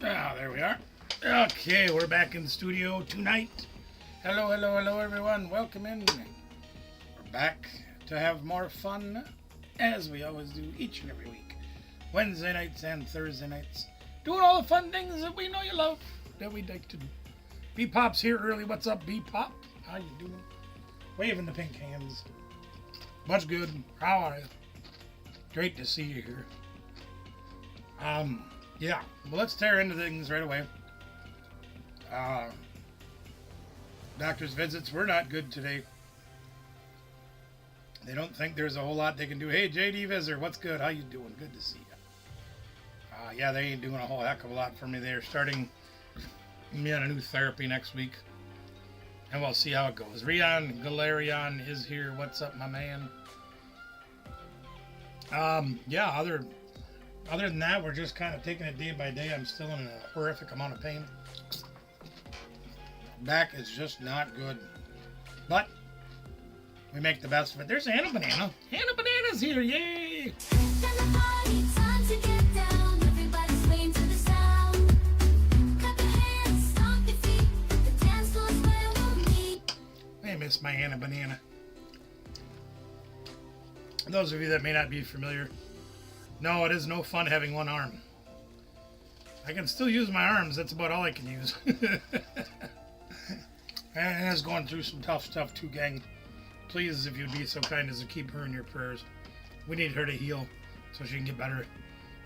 Ah, there we are. Okay, we're back in the studio tonight. Hello, hello, hello, everyone. Welcome in. We're back to have more fun, as we always do each and every week. Wednesday nights and Thursday nights. Doing all the fun things that we know you love, that we like to do. B-Pop's here early. What's up, B-Pop? How you doing? Waving the pink hands. Much good. How are you? Great to see you here. Yeah, well, let's tear into things right away. Doctor's visits were not good today. They don't think there's a whole lot they can do. Hey, JD Visitor, what's good? How you doing? Good to see you. Yeah, they ain't doing a whole heck of a lot for me. They're starting me on a new therapy next week, and we'll see how it goes. Rion Galerion is here. What's up, my man? Yeah, other than that, we're just kind of taking it day by day. I'm still in a horrific amount of pain. Back is just not good. But we make the best of it. There's Hannah Banana. Hannah Banana's here. Yay! I miss my Hannah Banana. Those of you that may not be familiar, no, it is no fun having one arm. I can still use my arms. That's about all I can use. And is going through some tough stuff too, gang. Please, if you'd be so kind as to keep her in your prayers. We need her to heal so she can get better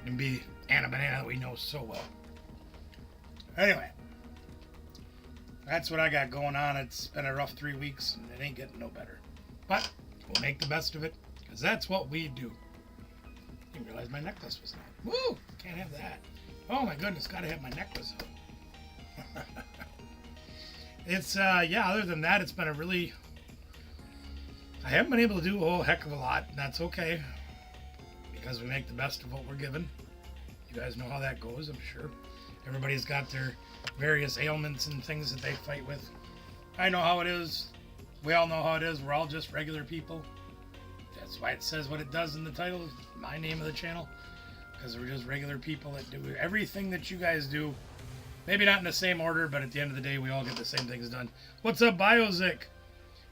and be Anna Banana that we know so well. Anyway, that's what I got going on. It's been a rough 3 weeks and it ain't getting no better. But we'll make the best of it because that's what we do. Didn't realize my necklace was on. Woo! Can't have that. Oh my goodness, gotta have my necklace on. It's, yeah, other than that, it's been a really... I haven't been able to do a whole heck of a lot, and that's okay. Because we make the best of what we're given. You guys know how that goes, I'm sure. Everybody's got their various ailments and things that they fight with. I know how it is. We all know how it is. We're all just regular people. That's why it says what it does in the title, my name of the channel. Because we're just regular people that do everything that you guys do. Maybe not in the same order, but at the end of the day, we all get the same things done. What's up, Biozic?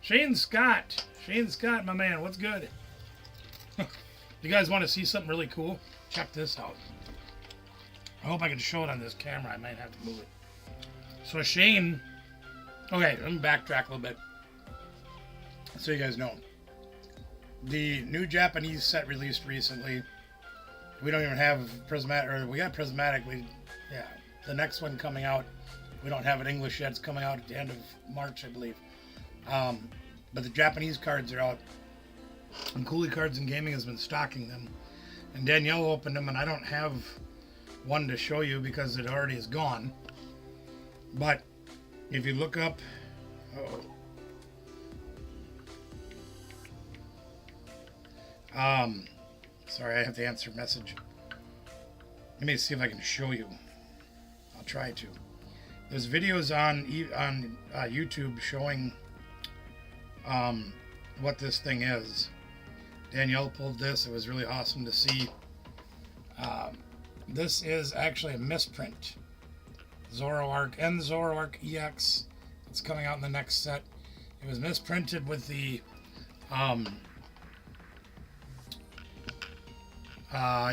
Shane Scott. Shane Scott, my man. What's good? You guys want to see something really cool? Check this out. I hope I can show it on this camera. I might have to move it. So Shane... Okay, let me backtrack a little bit. So you guys know. The new Japanese set released recently. We don't even have Prismatic, or we got Prismatic. Yeah, the next one coming out. We don't have it English yet. It's coming out at the end of March, I believe. But the Japanese cards are out. And Cooley Cards and Gaming has been stocking them. And Danielle opened them, and I don't have one to show you because it already is gone. But if you look up... Sorry, I have to answer a message. Let me see if I can show you. I'll try to. There's videos on YouTube showing what this thing is. Danielle pulled this. It was really awesome to see. This is actually a misprint. Zoroark and Zoroark EX. It's coming out in the next set. It was misprinted with the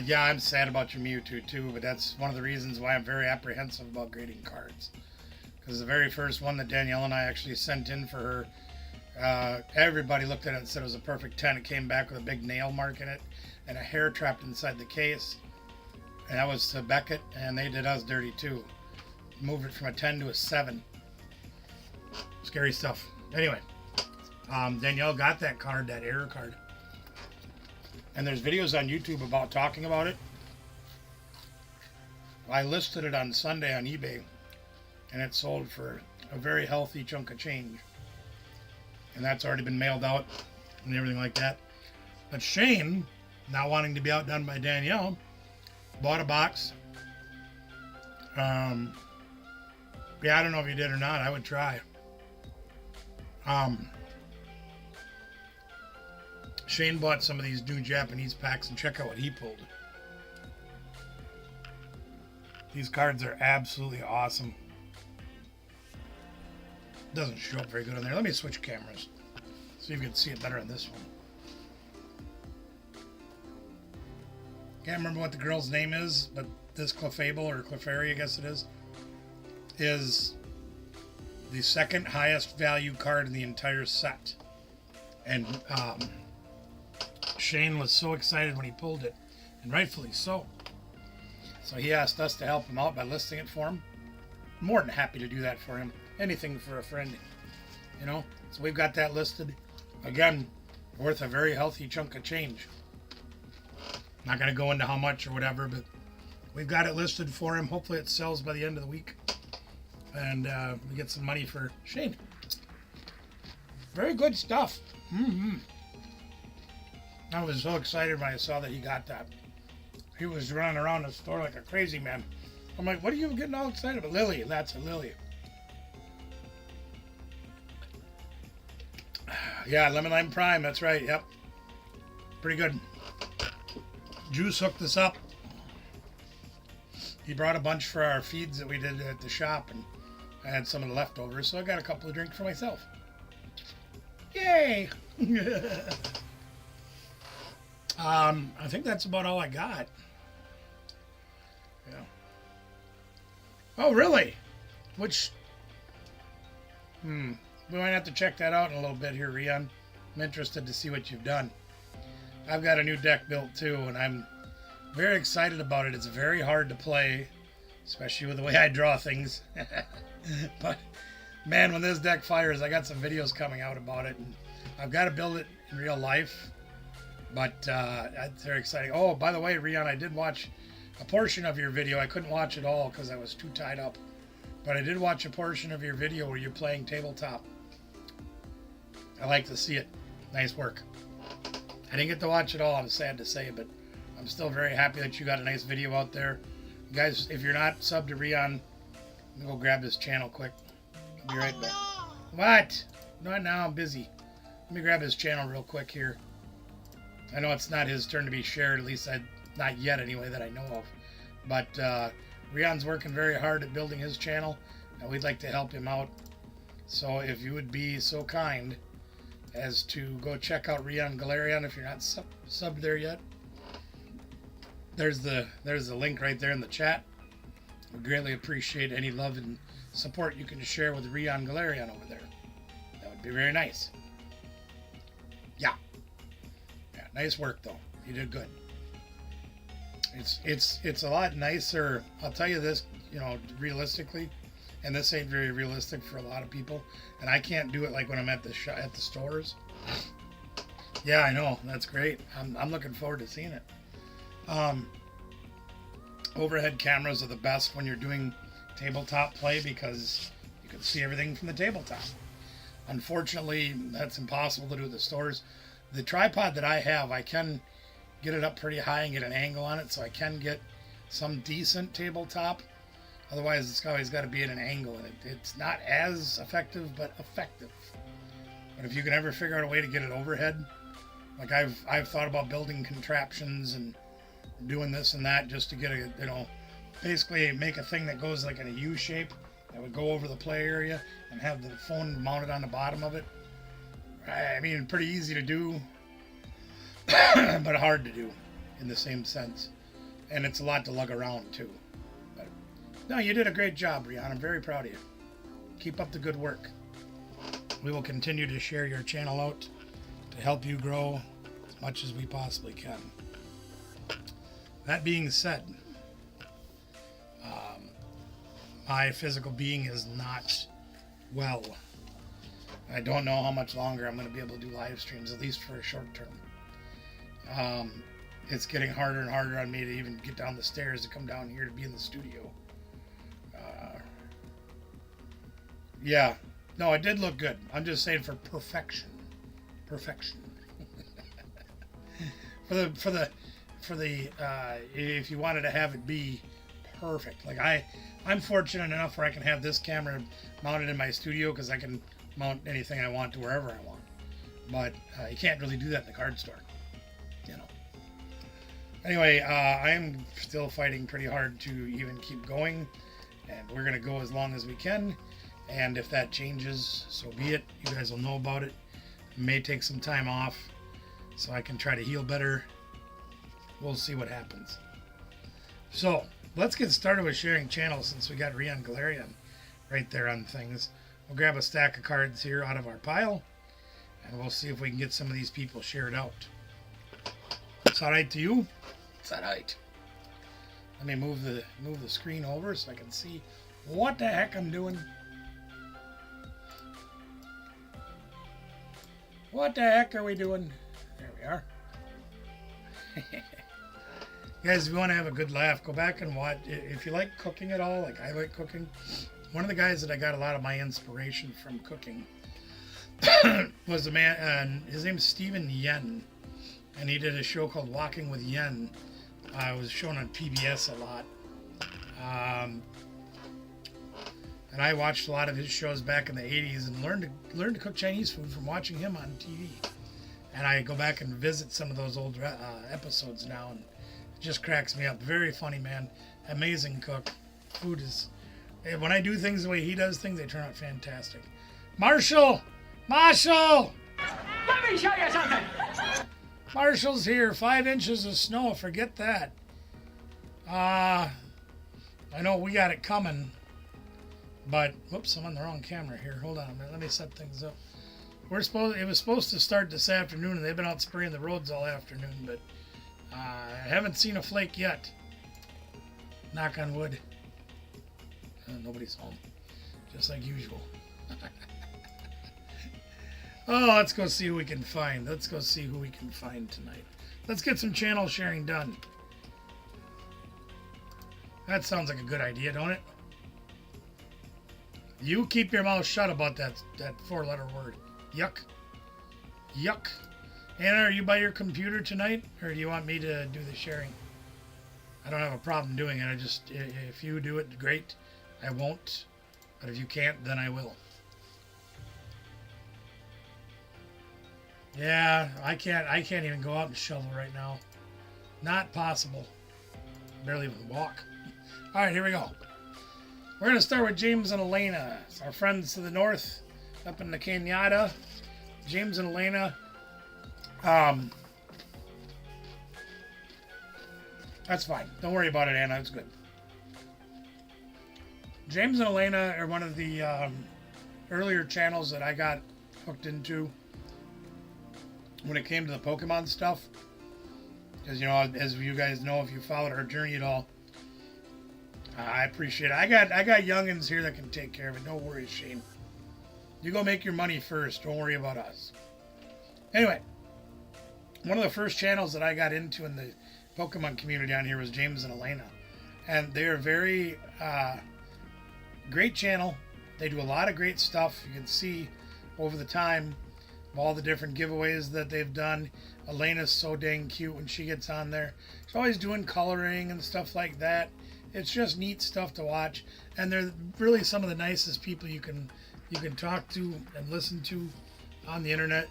yeah, I'm sad about your Mewtwo too, but that's one of the reasons why I'm very apprehensive about grading cards. Because the very first one that Danielle and I actually sent in for her, everybody looked at it and said it was a perfect 10. It came back with a big nail mark in it and a hair trapped inside the case. And that was to Beckett, and they did us dirty too. Moved it from a 10 to a 7. Scary stuff. Anyway, Danielle got that card, that error card. And there's videos on YouTube about talking about it. I listed it on Sunday on eBay, and it sold for a very healthy chunk of change. And that's already been mailed out and everything like that. But Shane, not wanting to be outdone by Danielle, bought a box. Yeah, I don't know if you did or not. I would try. Shane bought some of these new Japanese packs, and check out what he pulled. These cards are absolutely awesome. Doesn't show up very good on there. Let me switch cameras so you can see it better on this one. Can't remember what the girl's name is, but this Clefable, or Clefairy, I guess it is the second highest value card in the entire set. And Shane was so excited when he pulled it, and rightfully so. So he asked us to help him out by listing it for him. More than happy to do that for him. Anything for a friend, you know. So we've got that listed. Again, worth a very healthy chunk of change. Not going to go into how much or whatever, but we've got it listed for him. Hopefully it sells by the end of the week. And we get some money for Shane. Very good stuff. I was so excited when I saw that he got that. He was running around the store like a crazy man. I'm like, what are you getting all excited about? Lily, that's a Lily. Yeah, Lemon Lime Prime, that's right, yep. Pretty good. Juice hooked us up. He brought a bunch for our feeds that we did at the shop, and I had some of the leftovers, so I got a couple of drinks for myself. Yay! I think that's about all I got. Yeah. Oh, really? Which... We might have to check that out in a little bit here, Rian. I'm interested to see what you've done. I've got a new deck built too, and I'm very excited about it. It's very hard to play, especially with the way I draw things. But man, when this deck fires, I got some videos coming out about it, and I've got to build it in real life. But it's very exciting. Oh, by the way, Rian, I did watch a portion of your video. I couldn't watch it all because I was too tied up. But I did watch a portion of your video where you're playing tabletop. I like to see it. Nice work. I didn't get to watch it all, I'm sad to say, but I'm still very happy that you got a nice video out there. Guys, if you're not subbed to Rian, I'm gonna go grab his channel quick. I'll be right back. What? Not now, I'm busy. Let me grab his channel real quick here. I know it's not his turn to be shared, at least not yet anyway that I know of. But Rian's working very hard at building his channel, and we'd like to help him out. So if you would be so kind as to go check out Rian Galarian if you're not subbed there yet. There's the link right there in the chat. We greatly appreciate any love and support you can share with Rian Galarian over there. That would be very nice. Yeah, nice work though. You did good. It's a lot nicer. I'll tell you this, you know, realistically, and this ain't very realistic for a lot of people, and I can't do it like when I'm at the stores. Yeah, I know, that's great. I'm looking forward to seeing it. Overhead cameras are the best when you're doing tabletop play because you can see everything from the tabletop. Unfortunately, that's impossible to do at the stores. The tripod that I have, I can get it up pretty high and get an angle on it, so I can get some decent tabletop. Otherwise, it's always got to be at an angle, and it's not as effective, but effective. But if you can ever figure out a way to get it overhead, like I've thought about building contraptions and doing this and that just to get a, you know, basically make a thing that goes like in a U shape that would go over the play area and have the phone mounted on the bottom of it. I mean, pretty easy to do, but hard to do in the same sense. And it's a lot to lug around too. But no, you did a great job, Rihanna. I'm very proud of you. Keep up the good work. We will continue to share your channel out to help you grow as much as we possibly can. That being said, my physical being is not well. I don't know how much longer I'm going to be able to do live streams, at least for a short term. It's getting harder and harder on me to even get down the stairs to come down here to be in the studio. Yeah, no, it did look good. I'm just saying for perfection. for the if you wanted to have it be perfect, like I'm fortunate enough where I can have this camera mounted in my studio because I can mount anything I want to wherever I want. But you can't really do that in the card store, you know. Anyway, I am still fighting pretty hard to even keep going, and we're gonna go as long as we can. And if that changes, so be it. You guys will know about it. May take some time off so I can try to heal better. We'll see what happens. So let's get started with sharing channels since we got Rion Galarian right there on things. We'll grab a stack of cards here out of our pile, and we'll see if we can get some of these people shared out. It's all right to you? It's all right. Let me move the screen over so I can see what the heck I'm doing. What the heck are we doing? There we are. Guys, if you want to have a good laugh, go back and watch. If you like cooking at all, like I like cooking, one of the guys that I got a lot of my inspiration from cooking was a man, his name's Stephen Yen, and he did a show called Walking with Yen. It was shown on PBS a lot. And I watched a lot of his shows back in the 80s and learned to cook Chinese food from watching him on TV. And I go back and visit some of those old episodes now, and it just cracks me up. Very funny man. Amazing cook. Food is... When I do things the way he does things, they turn out fantastic. Marshall! Marshall! Let me show you something! Marshall's here. 5 inches of snow. Forget that. I know we got it coming. But, whoops, I'm on the wrong camera here. Hold on a minute. Let me set things up. It was supposed to start this afternoon, and they've been out spraying the roads all afternoon, but I haven't seen a flake yet. Knock on wood. Nobody's home. Just like usual. Oh, let's go see who we can find. Let's go see who we can find tonight. Let's get some channel sharing done. That sounds like a good idea, don't it? You keep your mouth shut about that 4-letter word. Yuck. Yuck. Anna, are you by your computer tonight? Or do you want me to do the sharing? I don't have a problem doing it. If you do it, great. I won't. But if you can't, then I will. Yeah, I can't even go out and shovel right now. Not possible. Barely even walk. All right, here we go. We're going to start with James and Elena. It's our friends to the north, up in the Cañada. James and Elena. That's fine. Don't worry about it, Anna. It's good. James and Elena are one of the earlier channels that I got hooked into when it came to the Pokemon stuff. Because, you know, as you guys know, if you followed our journey at all, I appreciate it. I got youngins here that can take care of it. No worries, Shane. You go make your money first. Don't worry about us. Anyway, one of the first channels that I got into in the Pokemon community down here was James and Elena. And they are very great channel. They do a lot of great stuff. You can see over the time of all the different giveaways that they've done. Elena's so dang cute when she gets on there. She's always doing coloring and stuff like that. It's just neat stuff to watch, and they're really some of the nicest people you can talk to and listen to on the internet.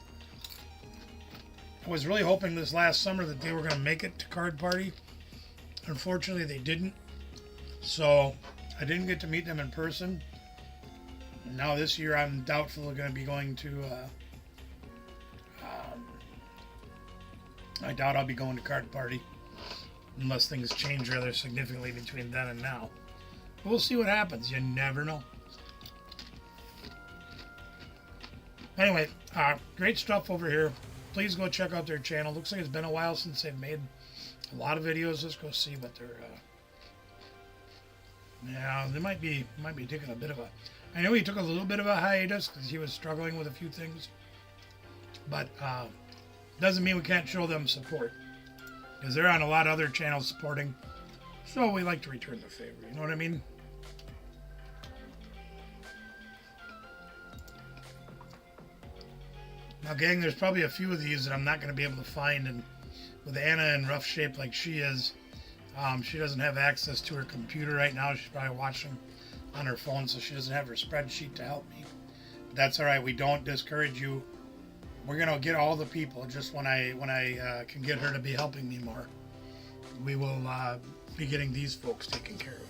I was really hoping this last summer that they were going to make it to Card Party. Unfortunately, they didn't, so I didn't get to meet them in person. And now this year, I'm doubtful they're going to be going to. I doubt I'll be going to Card Party. Unless things change rather significantly between then and now. We'll see what happens. You never know. Anyway, great stuff over here. Please go check out their channel. Looks like it's been a while since they've made a lot of videos. Let's go see what they're... yeah, they might be taking a bit of a... I know he took a little bit of a hiatus because he was struggling with a few things. But doesn't mean we can't show them support. Because they're on a lot of other channels supporting. So we like to return the favor. You know what I mean? Now, gang, there's probably a few of these that I'm not going to be able to find. And with Anna in rough shape like she is, she doesn't have access to her computer right now. She's probably watching on her phone, so she doesn't have her spreadsheet to help me. But that's all right. We don't discourage you. We're gonna get all the people just when I can get her to be helping me more. we will be getting these folks taken care of.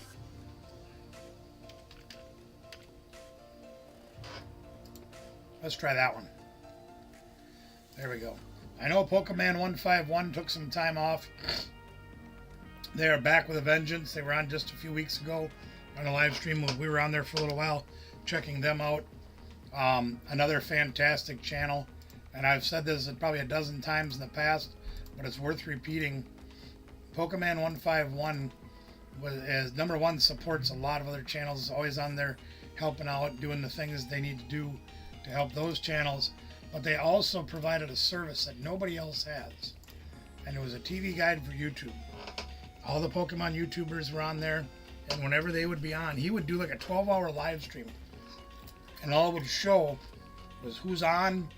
Let's try that one. There we go. I know Pokemon 151 took some time off. They are back with a vengeance. They were on just a few weeks ago on a live stream. We were on there for a little while checking them out. Another fantastic channel. And I've said this probably a dozen times in the past, but it's worth repeating. Pokemon 151 is number one, supports a lot of other channels, always on there helping out, doing the things they need to do to help those channels. But they also provided a service that nobody else has. And it was a TV guide for YouTube. All the Pokemon YouTubers were on there, and whenever they would be on, he would do like a 12-hour live stream. And all it would show was who's on,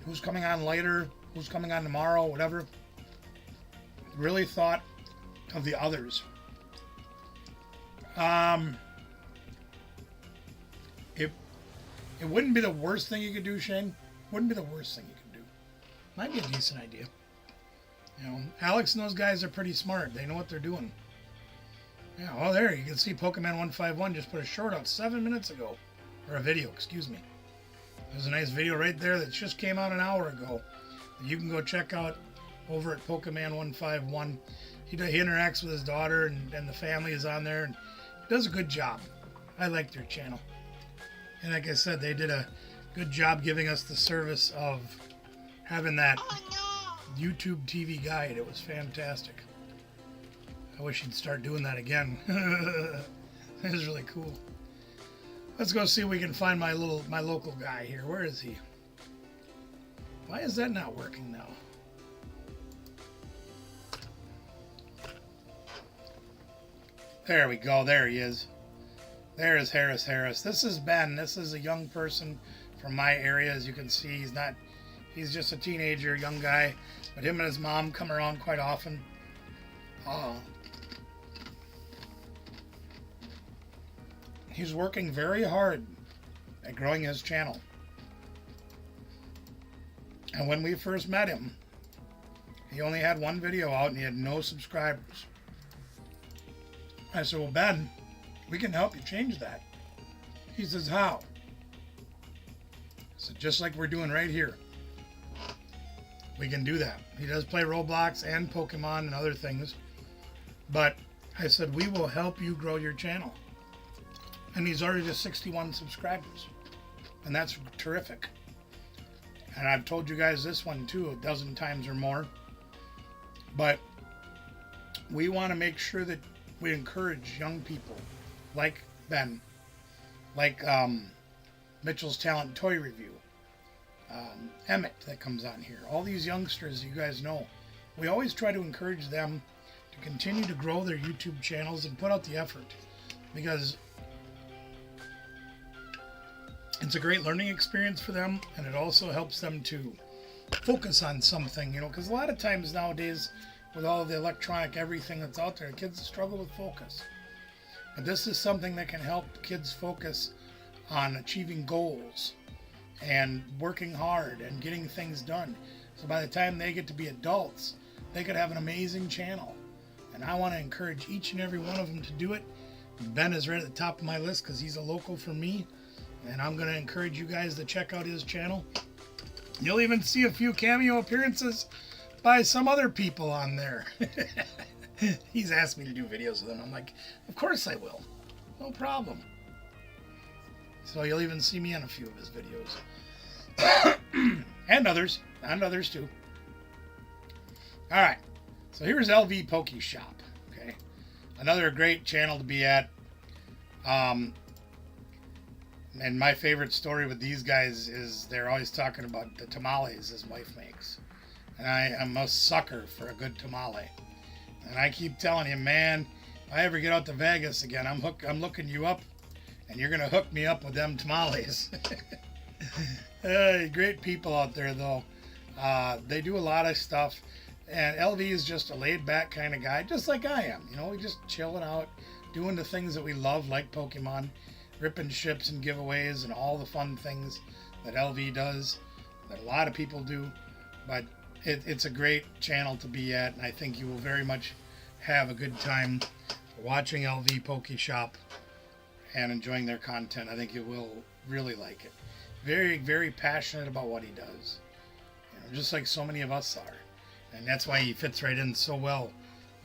who's coming on later, who's coming on tomorrow, whatever. Really thought of the others. It wouldn't be the worst thing you could do, Shane. Wouldn't be the worst thing you could do. Might be a decent idea. You know, Alex and those guys are pretty smart. They know what they're doing. Yeah, well, there you can see Pokemon 151 just put a short out 7 minutes ago. Or a video, excuse me. There's a nice video right there that just came out an hour ago that you can go check out over at Pokemon 151. He interacts with his daughter, and the family is on there, and does a good job. I like their channel. And like I said, they did a good job giving us the service of having that YouTube TV guide. It was fantastic. I wish he'd start doing that again. It was really cool. Let's go see if we can find my local guy here. Where is he? Why is that not working now? There we go. There he is. There is Harris. This is Ben. This is a young person from my area. As you can see, he's just a teenager, young guy. But him and his mom come around quite often. Oh. He's working very hard at growing his channel. And when we first met him, he only had one video out and he had no subscribers. I said, well, Ben, we can help you change that. He says, how? I said, just like we're doing right here. We can do that. He does play Roblox and Pokemon and other things. But I said, we will help you grow your channel. And he's already to 61 subscribers. And that's terrific. And I've told you guys this one too a dozen times or more. But we want to make sure that we encourage young people like Ben, like Mitchell's Talent Toy Review, Emmett that comes on here. All these youngsters you guys know. We always try to encourage them to continue to grow their YouTube channels and put out the effort. Because it's a great learning experience for them, and it also helps them to focus on something, you know, because a lot of times nowadays, with all the electronic everything that's out there, kids struggle with focus. But this is something that can help kids focus on achieving goals and working hard and getting things done. So by the time they get to be adults, they could have an amazing channel. And I want to encourage each and every one of them to do it. Ben is right at the top of my list because he's a local for me. And I'm going to encourage you guys to check out his channel. You'll even see a few cameo appearances by some other people on there. He's asked me to do videos with him. I'm like, of course I will. No problem. So you'll even see me in a few of his videos. and others too. All right. So here's LV Poke Shop. Okay. Another great channel to be at. And my favorite story with these guys is they're always talking about the tamales his wife makes. And I am a sucker for a good tamale. And I keep telling him, man, if I ever get out to Vegas again, I'm looking you up, and you're going to hook me up with them tamales. Great people out there, though. They do a lot of stuff. And LV is just a laid-back kind of guy, just like I am. You know, we just chilling out, doing the things that we love, like Pokemon, ripping ships and giveaways and all the fun things that LV does, that a lot of people do. But it's a great channel to be at, and I think you will very much have a good time watching LV Poke Shop and enjoying their content. I think you will really like it. Very, very passionate about what he does. Just like so many of us are. And that's why he fits right in so well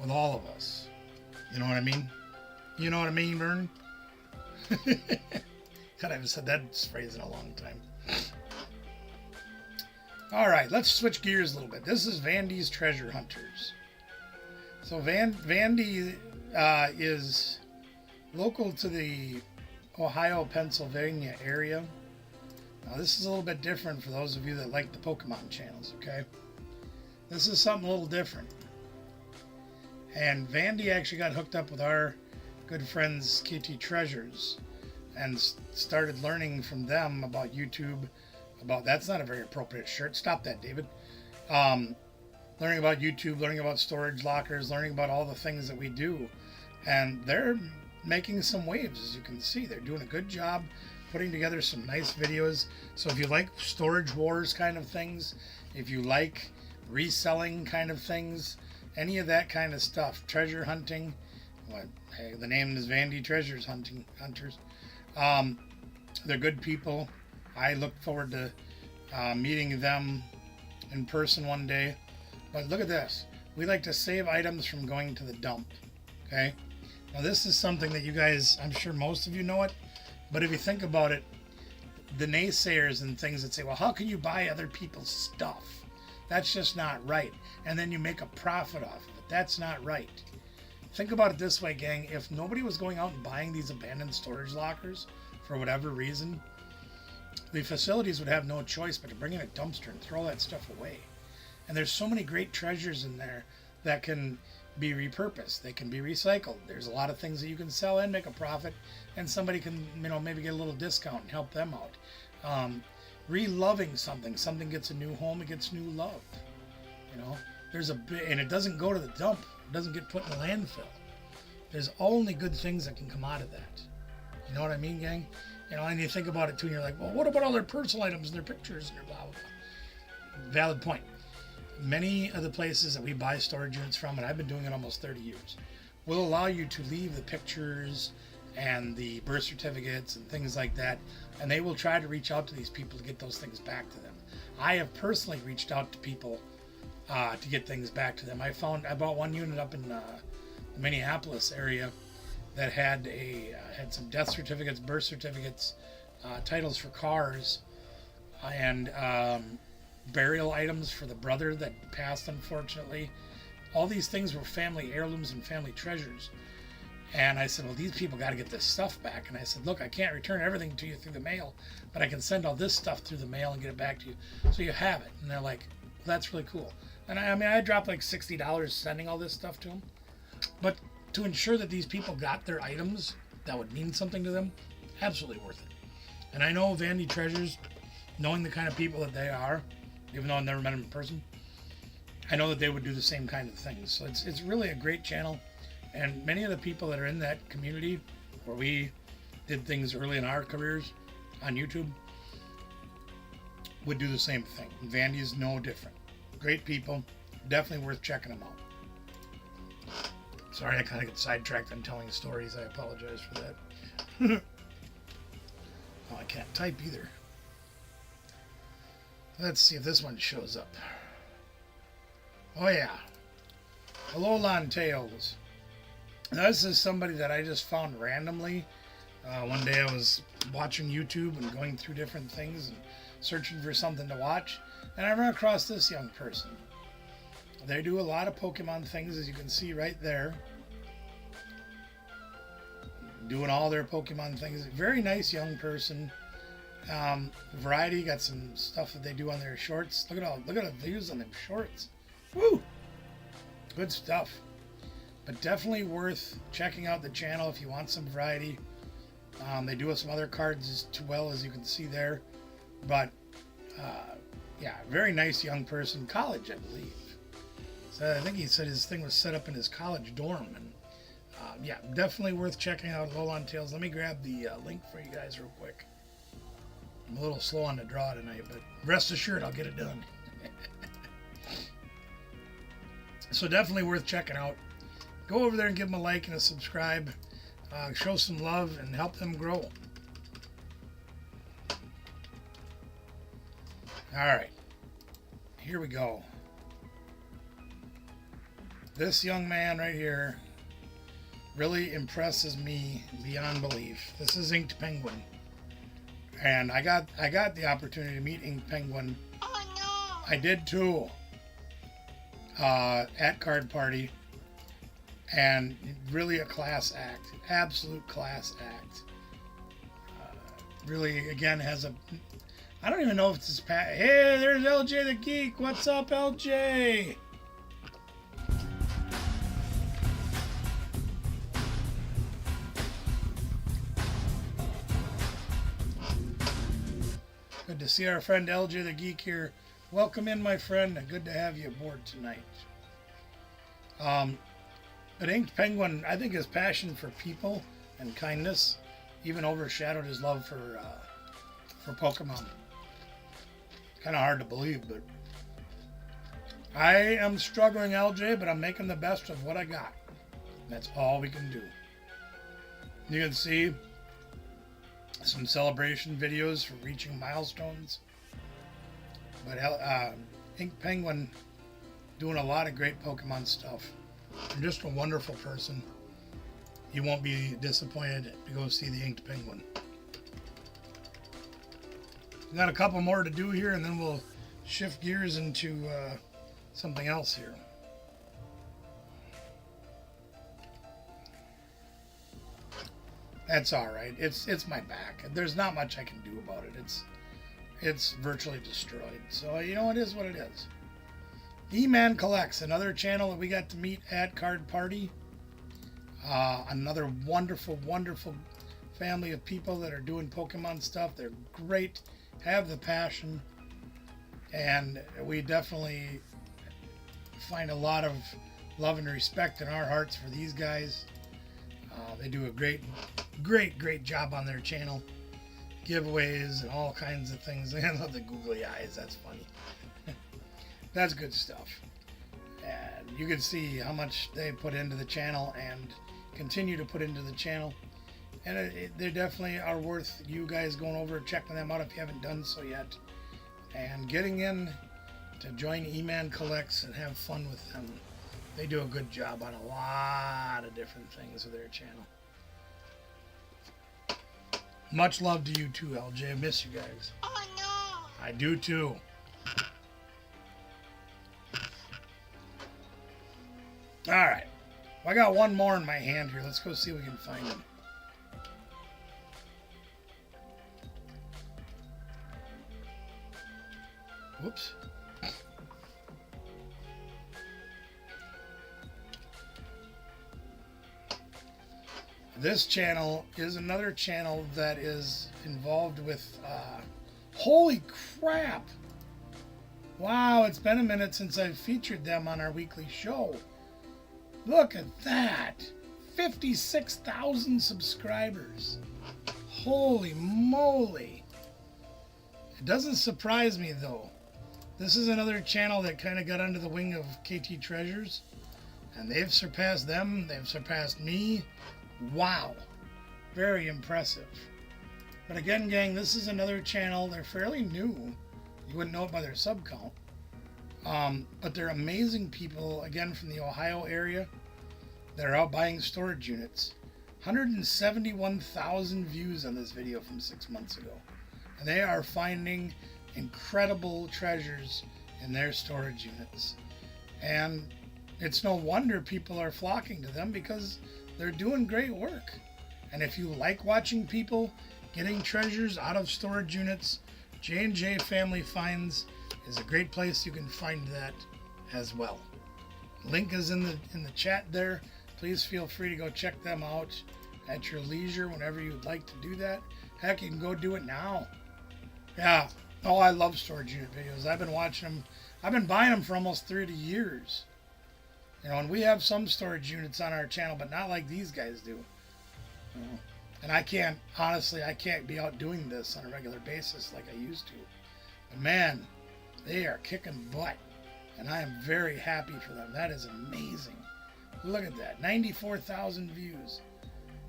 with all of us. You know what I mean? You know what I mean, Vern? God, I haven't said that phrase in a long time. All right, let's switch gears a little bit. This is Vandy's Treasure Hunters. So Vandy is local to the Ohio, Pennsylvania area. Now, this is a little bit different for those of you that like the Pokemon channels, okay? This is something a little different. And Vandy actually got hooked up with our good friends KT Treasures and started learning from them about YouTube, that's not a very appropriate shirt. Stop that, David. Learning about YouTube, learning about storage lockers, learning about all the things that we do. And they're making some waves, as you can see. They're doing a good job putting together some nice videos. So if you like storage wars kind of things, if you like reselling kind of things, any of that kind of stuff, treasure hunting, hey, the name is Vandy Treasures Hunters. They're good people. I look forward to meeting them in person one day. But look at this. We like to save items from going to the dump. Okay? Now this is something that you guys, I'm sure most of you know it, but if you think about it, the naysayers and things that say, well, how can you buy other people's stuff? That's just not right. And then you make a profit off of it. That's not right. Think about it this way, gang. If nobody was going out and buying these abandoned storage lockers for whatever reason, the facilities would have no choice but to bring in a dumpster and throw that stuff away. And there's so many great treasures in there that can be repurposed. They can be recycled. There's a lot of things that you can sell and make a profit, and somebody can, maybe get a little discount and help them out. Reloving something gets a new home, it gets new love. There's and it doesn't go to the dump. It doesn't get put in the landfill. There's only good things that can come out of that. You know what I mean, gang? And you think about it too, and you're like, well, what about all their personal items and their pictures and their blah, blah, blah. Valid point. Many of the places that we buy storage units from, and I've been doing it almost 30 years, will allow you to leave the pictures and the birth certificates and things like that, and they will try to reach out to these people to get those things back to them. I have personally reached out to people to get things back to them. I bought one unit up in the Minneapolis area that had some death certificates, birth certificates, titles for cars, and burial items for the brother that passed, unfortunately. All these things were family heirlooms and family treasures. And I said, well, these people got to get this stuff back. And I said, look, I can't return everything to you through the mail, but I can send all this stuff through the mail and get it back to you, so you have it. And they're like, well, that's really cool. And I dropped like $60 sending all this stuff to them. But to ensure that these people got their items that would mean something to them, absolutely worth it. And I know Vandy Treasures, knowing the kind of people that they are, even though I've never met them in person, I know that they would do the same kind of things. So it's really a great channel. And many of the people that are in that community where we did things early in our careers on YouTube would do the same thing. Vandy is no different. Great people. Definitely worth checking them out. Sorry, I kind of get sidetracked on telling stories. I apologize for that. Oh, I can't type either. Let's see if this one shows up. Oh, yeah. Hello, Lon Tails. Now, this is somebody that I just found randomly. One day I was watching YouTube and going through different things and searching for something to watch, and I ran across this young person. They do a lot of Pokemon things, as you can see right there. Doing all their Pokemon things. Very nice young person. Variety, got some stuff that they do on their shorts. Look at the views on them shorts. Woo! Good stuff. But definitely worth checking out the channel if you want some variety. They do some other cards as well, as you can see there. But yeah, very nice young person. College, I believe. So I think he said his thing was set up in his college dorm. And yeah, definitely worth checking out Lowland Tales. Let me grab the link for you guys real quick. I'm a little slow on the draw tonight, but rest assured I'll get it done. So definitely worth checking out. go over there and give them a like and a subscribe. Show some love and help them grow. All right, here we go. This young man right here really impresses me beyond belief. This is Inked Penguin, and I got the opportunity to meet Inked Penguin. Oh no! I did too. At Card Party, and really a class act, absolute class act. Really, again, has a. I don't even know if it's his Hey, there's LJ the Geek. What's up, LJ? Good to see our friend LJ the Geek here. Welcome in, my friend. Good to have you aboard tonight. But Inked Penguin, I think his passion for people and kindness even overshadowed his love for Pokemon. Kind of hard to believe, but I am struggling, LJ, but I'm making the best of what I got. That's all we can do. You can see some celebration videos for reaching milestones. But Inked Penguin doing a lot of great Pokemon stuff. And just a wonderful person. You won't be disappointed to go see the Inked Penguin. We've got a couple more to do here, and then we'll shift gears into something else here. That's all right. It's my back. There's not much I can do about it. It's virtually destroyed. So it is what it is. E-Man Collects, another channel that we got to meet at Card Party. Another wonderful, wonderful family of people that are doing Pokemon stuff. They're great, have the passion, and we definitely find a lot of love and respect in our hearts for these guys. They do a great job on their channel. Giveaways and all kinds of things. I love the googly eyes. That's funny. That's good stuff. And you can see how much they put into the channel and continue to put into the channel. And they definitely are worth you guys going over and checking them out if you haven't done so yet. And getting in to join E-Man Collects and have fun with them. They do a good job on a lot of different things with their channel. Much love to you too, LJ. I miss you guys. Oh no! I do too. Alright. Well, I got one more in my hand here. Let's go see if we can find him. Whoops. This channel is another channel that is involved with, holy crap! Wow, it's been a minute since I've featured them on our weekly show. Look at that! 56,000 subscribers. Holy moly! It doesn't surprise me though. This is another channel that kind of got under the wing of KT Treasures, and they've surpassed them, they've surpassed me. Wow, very impressive. But again, gang, this is another channel. They're fairly new. You wouldn't know it by their sub count. But they're amazing people, again, from the Ohio area. They're out buying storage units. 171,000 views on this video from 6 months ago. And they are finding incredible treasures in their storage units. And it's no wonder people are flocking to them because they're doing great work. And if you like watching people getting treasures out of storage units, J&J Family Finds is a great place you can find that as well. Link is in the chat there. Please feel free to go check them out at your leisure whenever you'd like to do that. Heck, you can go do it now. Yeah. Oh, I love storage unit videos. I've been watching them. I've been buying them for almost 30 years. And we have some storage units on our channel, but not like these guys do. And I can't be out doing this on a regular basis like I used to. But man, they are kicking butt. And I am very happy for them. That is amazing. Look at that. 94,000 views.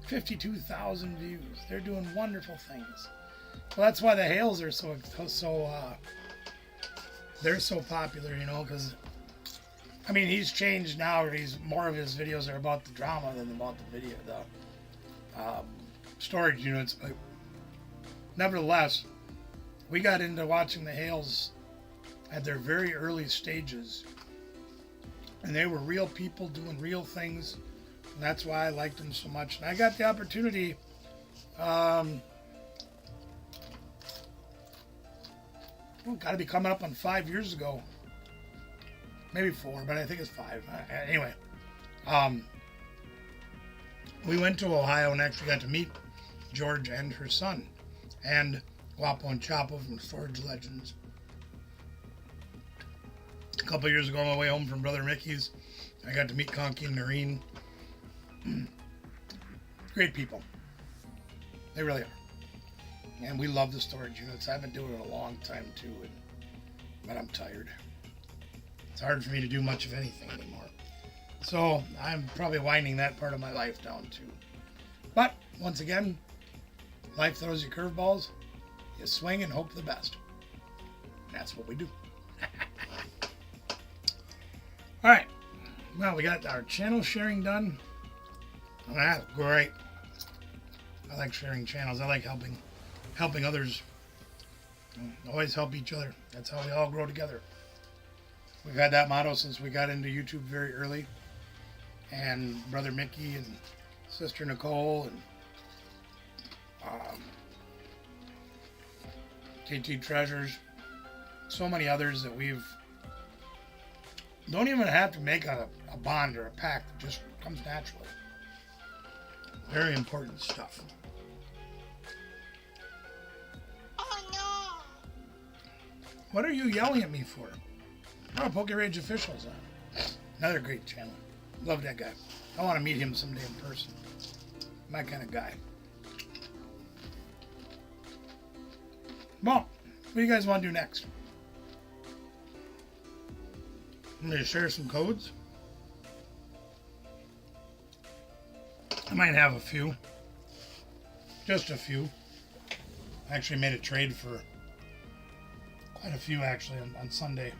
52,000 views. They're doing wonderful things. Well, that's why the Hales are they're so popular, you know, because, I mean, he's changed now. More of his videos are about the drama than about the storage units. But nevertheless, we got into watching the Hales at their very early stages. And they were real people doing real things. And that's why I liked them so much. And I got the opportunity, got to be coming up on 5 years ago. Maybe 4, but I think it's 5. Anyway, we went to Ohio and actually got to meet George and her son. And Guapo and Chapo from Storage Legends. A couple years ago on my way home from Brother Mickey's, I got to meet Conky and Noreen. Great people. They really are. And we love the storage units. I've been doing it a long time too, but I'm tired. It's hard for me to do much of anything anymore. So I'm probably winding that part of my life down too. But once again, life throws you curveballs. You swing and hope for the best. And that's what we do. All right. Well, we got our channel sharing done. Oh, that's great. I like sharing channels. I like helping others. Always help each other. That's how we all grow together. We've had that motto since we got into YouTube very early. And Brother Mickey and Sister Nicole and KT Treasures. So many others that we've don't even have to make a bond or a pact. It just comes naturally. Very important stuff. Oh no! What are you yelling at me for? Oh, Poke Rage Official's on. Another great channel. Love that guy. I want to meet him someday in person. My kind of guy. Well, what do you guys want to do next? I'm going to share some codes. I might have a few. Just a few. I actually made a trade for quite a few actually on Sunday.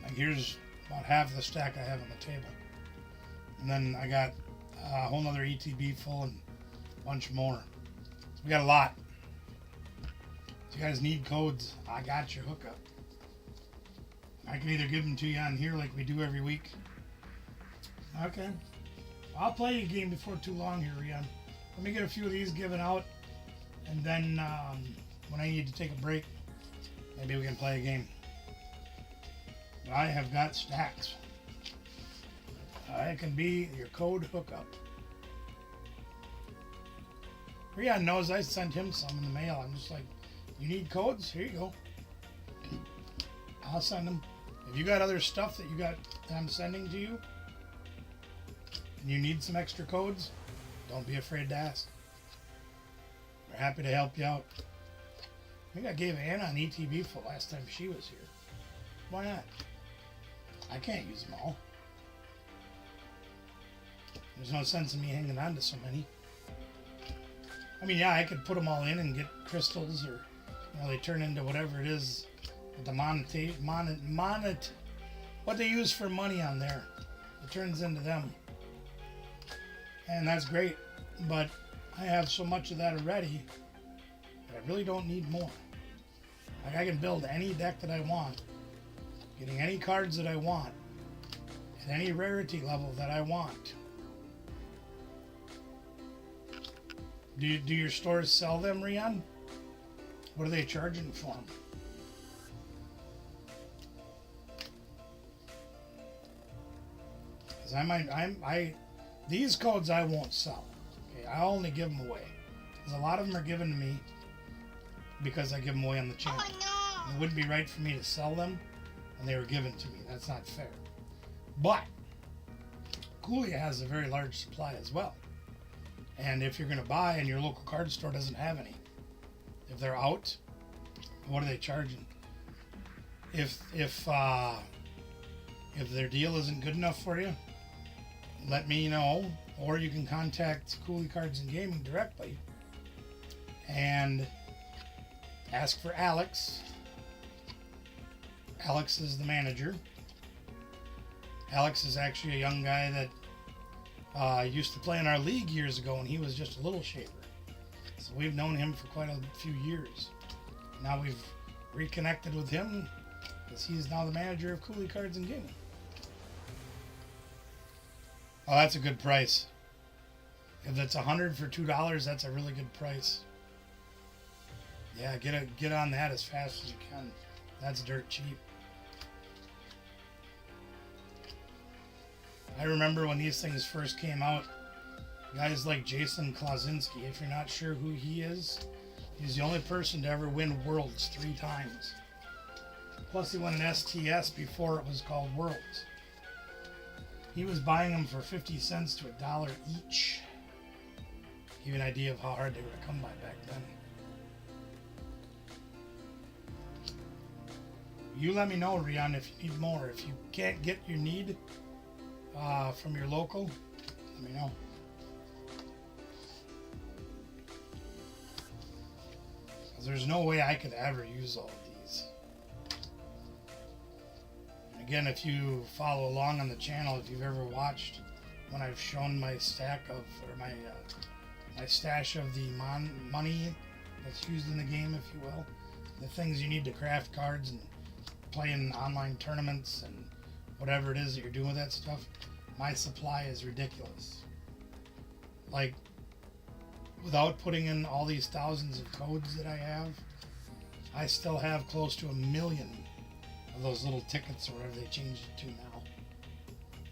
Like here's about half the stack I have on the table. And then I got a whole nother ETB full and a bunch more. So we got a lot. If you guys need codes, I got your hookup. I can either give them to you on here like we do every week. Okay. I'll play you a game before too long here, Rian. Let me get a few of these given out. And then when I need to take a break, maybe we can play a game. But I have got stacks. I can be your code hookup. Rian knows I sent him some in the mail. I'm just like, you need codes? Here you go. I'll send them. If you got other stuff that I'm sending to you, and you need some extra codes, don't be afraid to ask. We're happy to help you out. I think I gave Anna an ETB for last time she was here. Why not? I can't use them all. There's no sense in me hanging on to so many. I mean, yeah, I could put them all in and get crystals, or they turn into whatever it is. The what they use for money on there, it turns into them, and that's great. But I have so much of that already that I really don't need more. Like I can build any deck that I want, getting any cards that I want, at any rarity level that I want. Do your stores sell them, Rian? What are they charging for them? These codes I won't sell. Okay, I only give them away. Because a lot of them are given to me because I give them away on the channel. Oh no! It wouldn't be right for me to sell them, and they were given to me. That's not fair. But Cooley has a very large supply as well. And if you're going to buy and your local card store doesn't have any, if they're out, what are they charging? If their deal isn't good enough for you, let me know, or you can contact Cooley Cards and Gaming directly and ask for Alex. Alex is the manager. Alex is actually a young guy that used to play in our league years ago, and he was just a little shaver. So we've known him for quite a few years. Now we've reconnected with him because he's now the manager of Cooley Cards and Gaming. Oh, that's a good price. If it's $100 for $2, that's a really good price. Yeah, get on that as fast as you can. That's dirt cheap. I remember when these things first came out, guys like Jason Klasinski, if you're not sure who he is, he's the only person to ever win Worlds 3 times. Plus he won an STS before it was called Worlds. He was buying them for 50 cents to $1 each. Give you an idea of how hard they were to come by back then. You let me know, Rian, if you need more. If you can't get your need from your local, let me know. Because there's no way I could ever use all of these. And again, if you follow along on the channel, if you've ever watched when I've shown my stack of, or my stash of the money that's used in the game, if you will, the things you need to craft cards and play in online tournaments and whatever it is that you're doing with that stuff, my supply is ridiculous. Like, without putting in all these thousands of codes that I have, I still have close to 1 million of those little tickets or whatever they changed it to now.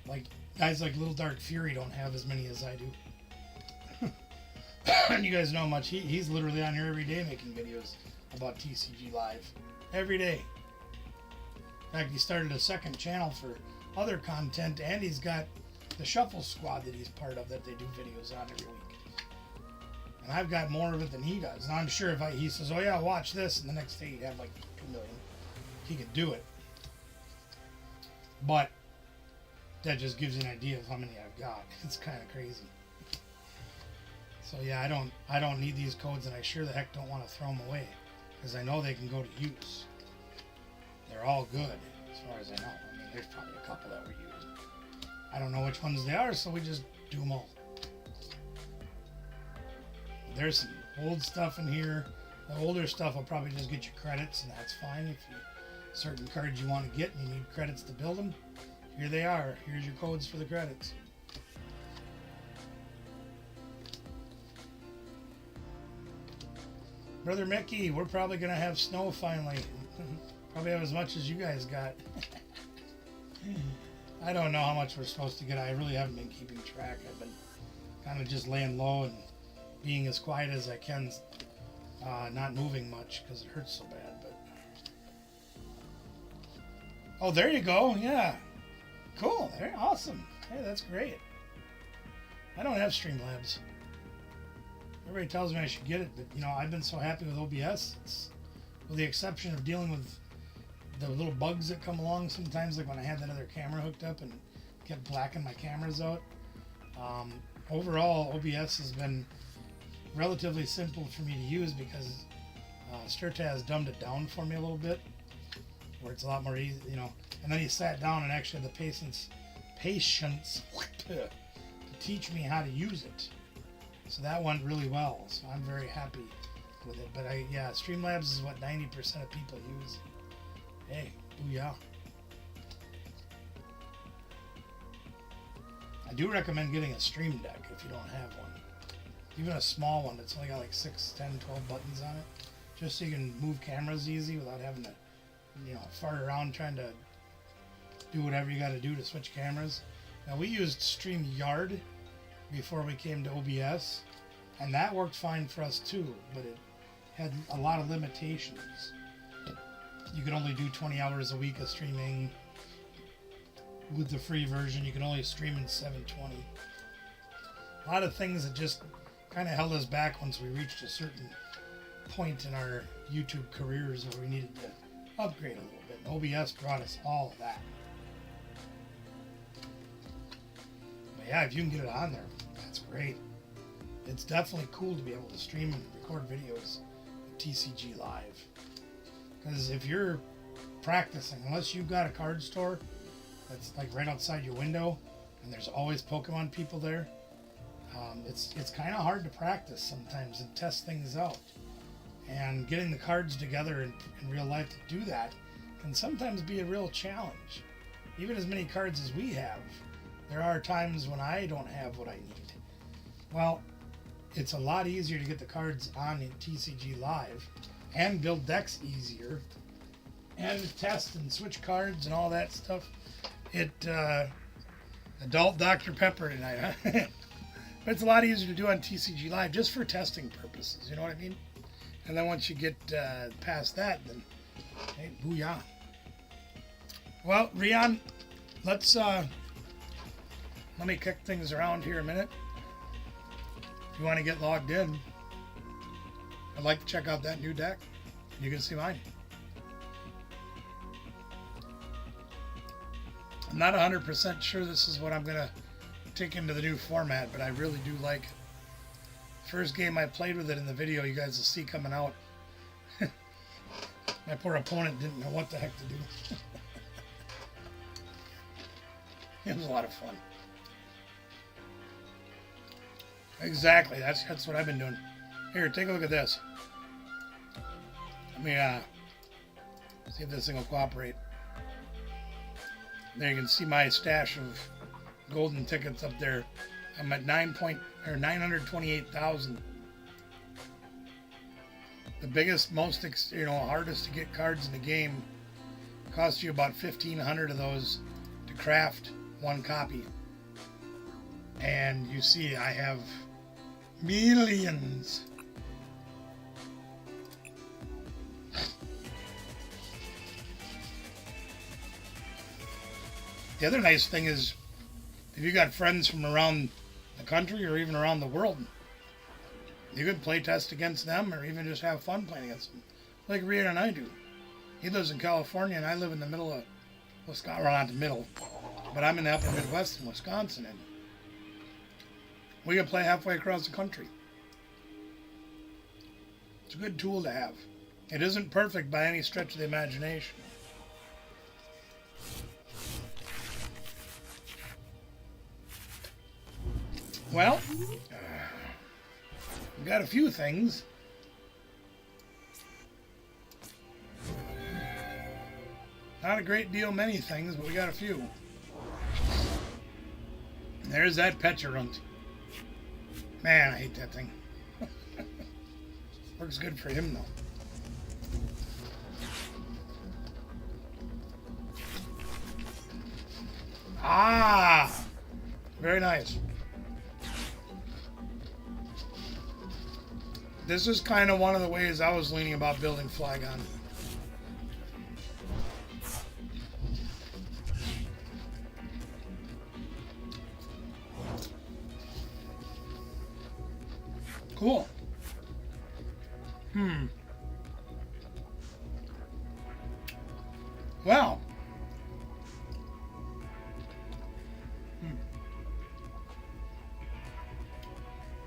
Like, guys like Little Dark Fury don't have as many as I do. And you guys know how much he's literally on here every day making videos about TCG Live. Every day. In fact, he started a second channel for other content, and he's got the Shuffle Squad that he's part of that they do videos on every week. And I've got more of it than he does. And I'm sure if he says, oh yeah, watch this, and the next day he'd have like 2 million. He could do it. But that just gives you an idea of how many I've got. It's kind of crazy. So yeah, I don't need these codes, and I sure the heck don't want to throw them away, because I know they can go to use. They're all good, as far as I know. I mean, there's probably a couple that were used. I don't know which ones they are, so we just do them all. There's some old stuff in here. The older stuff will probably just get you credits, and that's fine. If you certain cards you want to get and you need credits to build them, here they are. Here's your codes for the credits. Brother Mickey, we're probably going to have snow finally. Probably have as much as you guys got. I don't know how much we're supposed to get. I really haven't been keeping track. I've been kind of just laying low and being as quiet as I can, not moving much because it hurts so bad. But oh, there you go. Yeah, cool. There, awesome. Hey, that's great. I don't have Streamlabs. Everybody tells me I should get it, but you know, I've been so happy with OBS. It's, with the exception of dealing with the little bugs that come along sometimes, like when I had that other camera hooked up and kept blacking my cameras out. Overall, OBS has been relatively simple for me to use because Sturta has dumbed it down for me a little bit, where it's a lot more easy, you know. And then he sat down and actually had the patience to teach me how to use it. So that went really well. So I'm very happy with it. But yeah, Streamlabs is what 90% of people use. Hey, booyah. I do recommend getting a Stream Deck if you don't have one. Even a small one that's only got like 6, 10, 12 buttons on it. Just so you can move cameras easy without having to, you know, fart around trying to do whatever you got to do to switch cameras. Now we used StreamYard before we came to OBS, and that worked fine for us too, but it had a lot of limitations. You could only do 20 hours a week of streaming. With the free version, you can only stream in 720. A lot of things that just kind of held us back once we reached a certain point in our YouTube careers where we needed to upgrade a little bit. OBS brought us all of that. But yeah, if you can get it on there, that's great. It's definitely cool to be able to stream and record videos with TCG Live. Because if you're practicing, unless you've got a card store that's like right outside your window and there's always Pokemon people there, it's kind of hard to practice sometimes and test things out. And getting the cards together in real life to do that can sometimes be a real challenge. Even as many cards as we have, there are times when I don't have what I need. Well, it's a lot easier to get the cards on in TCG Live and build decks easier and test and switch cards and all that stuff. Adult Dr. Pepper tonight, huh? But it's a lot easier to do on TCG Live just for testing purposes, you know what I mean? And then once you get past that, then, hey, booyah. Well, Rian, let me kick things around here a minute. If you want to get logged in, I'd like to check out that new deck. You can see mine. I'm not 100% sure this is what I'm going to take into the new format, but I really do like it. First game I played with it in the video you guys will see coming out. My poor opponent didn't know what the heck to do. It was a lot of fun. Exactly, that's what I've been doing. Here, take a look at this. Let me see if this thing will cooperate. There you can see my stash of golden tickets up there. I'm at 928,000. The biggest, most hardest to get cards in the game costs you about 1,500 of those to craft one copy. And you see, I have millions. The other nice thing is, if you got friends from around the country or even around the world, you could play test against them or even just have fun playing against them. Like Rita and I do. He lives in California and I live in the middle of Wisconsin. Well, not the middle, but I'm in the upper Midwest in Wisconsin. And we can play halfway across the country. It's a good tool to have. It isn't perfect by any stretch of the imagination. Well, we've got a few things. Not a great deal, many things, but we got a few. There's that Pecharunt. Man, I hate that thing. Works good for him, though. Ah! Very nice. This is kind of one of the ways I was leaning about building Flygon. Cool. Well.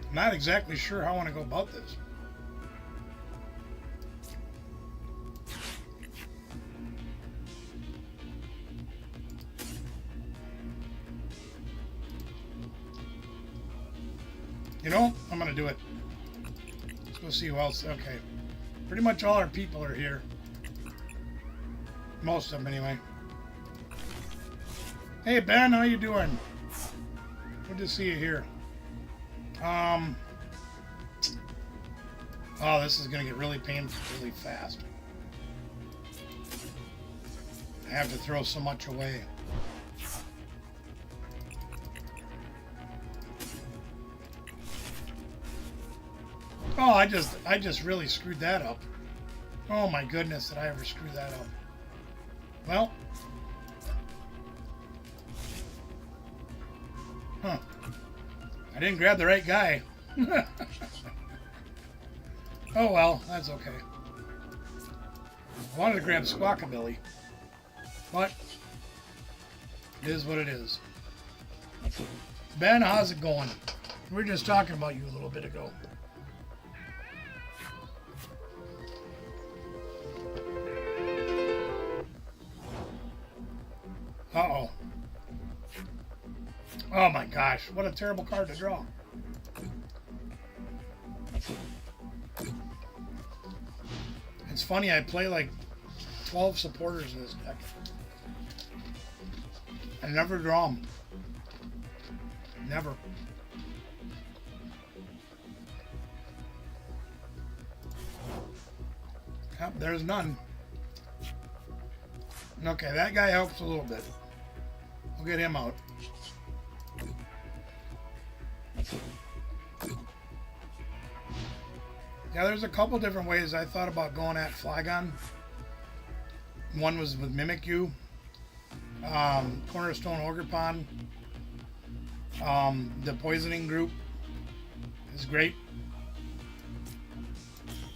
I'm not exactly sure how I want to go about this. You know, I'm going to do it. Let's go see who else. Okay. Pretty much all our people are here. Most of them, anyway. Hey, Ben, how you doing? Good to see you here. Oh, this is going to get really painful really fast. I have to throw so much away. Oh, I just really screwed that up. Oh my goodness, did I ever screw that up? Well. Huh. I didn't grab the right guy. Oh well, that's okay. I wanted to grab Squawkabilly, but it is what it is. Ben, how's it going? We were just talking about you a little bit ago. Uh-oh. Oh my gosh, what a terrible card to draw. It's funny, I play like 12 supporters in this deck. I never draw them. Never. Yep, there's none. Okay, that guy helps a little bit. We'll get him out. Yeah, there's a couple different ways I thought about going at Flygon. One was with Mimikyu, Cornerstone Ogre Pond. The Poisoning Group is great.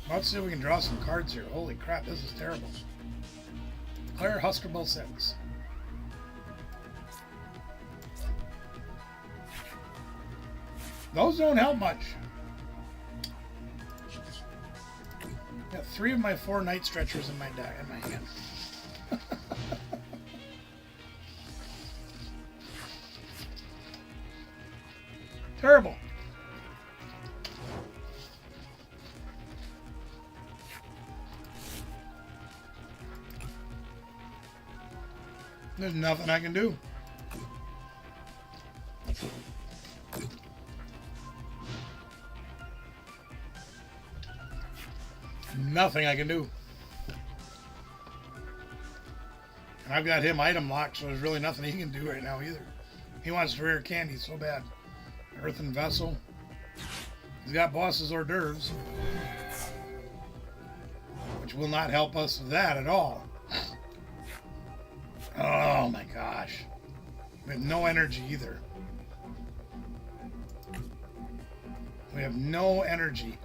Let's see if we can draw some cards here. Holy crap, this is terrible. Clear Huskerbull 6. Those don't help much. Got 3 of my 4 Night Stretchers in my deck, in my hand. Terrible. There's nothing I can do. Nothing I can do. And I've got him item locked, so there's really nothing he can do right now either. He wants to rare candy so bad. Earthen Vessel. He's got Boss's Hors d'oeuvres, which will not help us with that at all. Oh my gosh. We have no energy either. We have no energy.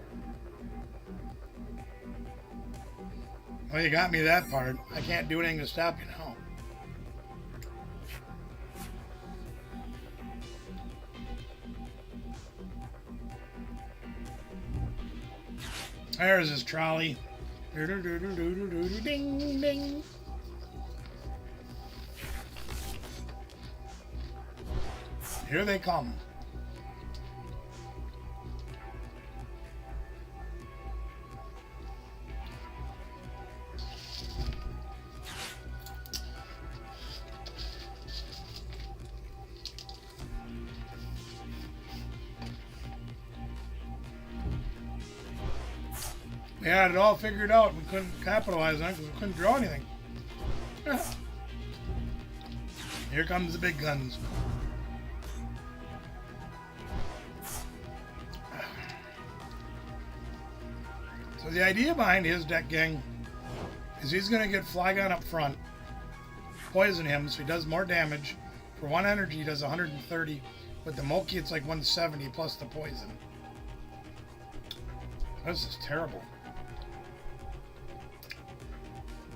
Well, you got me that part. I can't do anything to stop you now. There's his trolley. Ding, ding. Here they come. We had it all figured out. We couldn't capitalize on it because we couldn't draw anything. Here comes the big guns. So the idea behind his deck, gang, is he's going to get Flygon up front, poison him so he does more damage. For 1 energy, he does 130. With the Moki, it's like 170 plus the poison. This is terrible.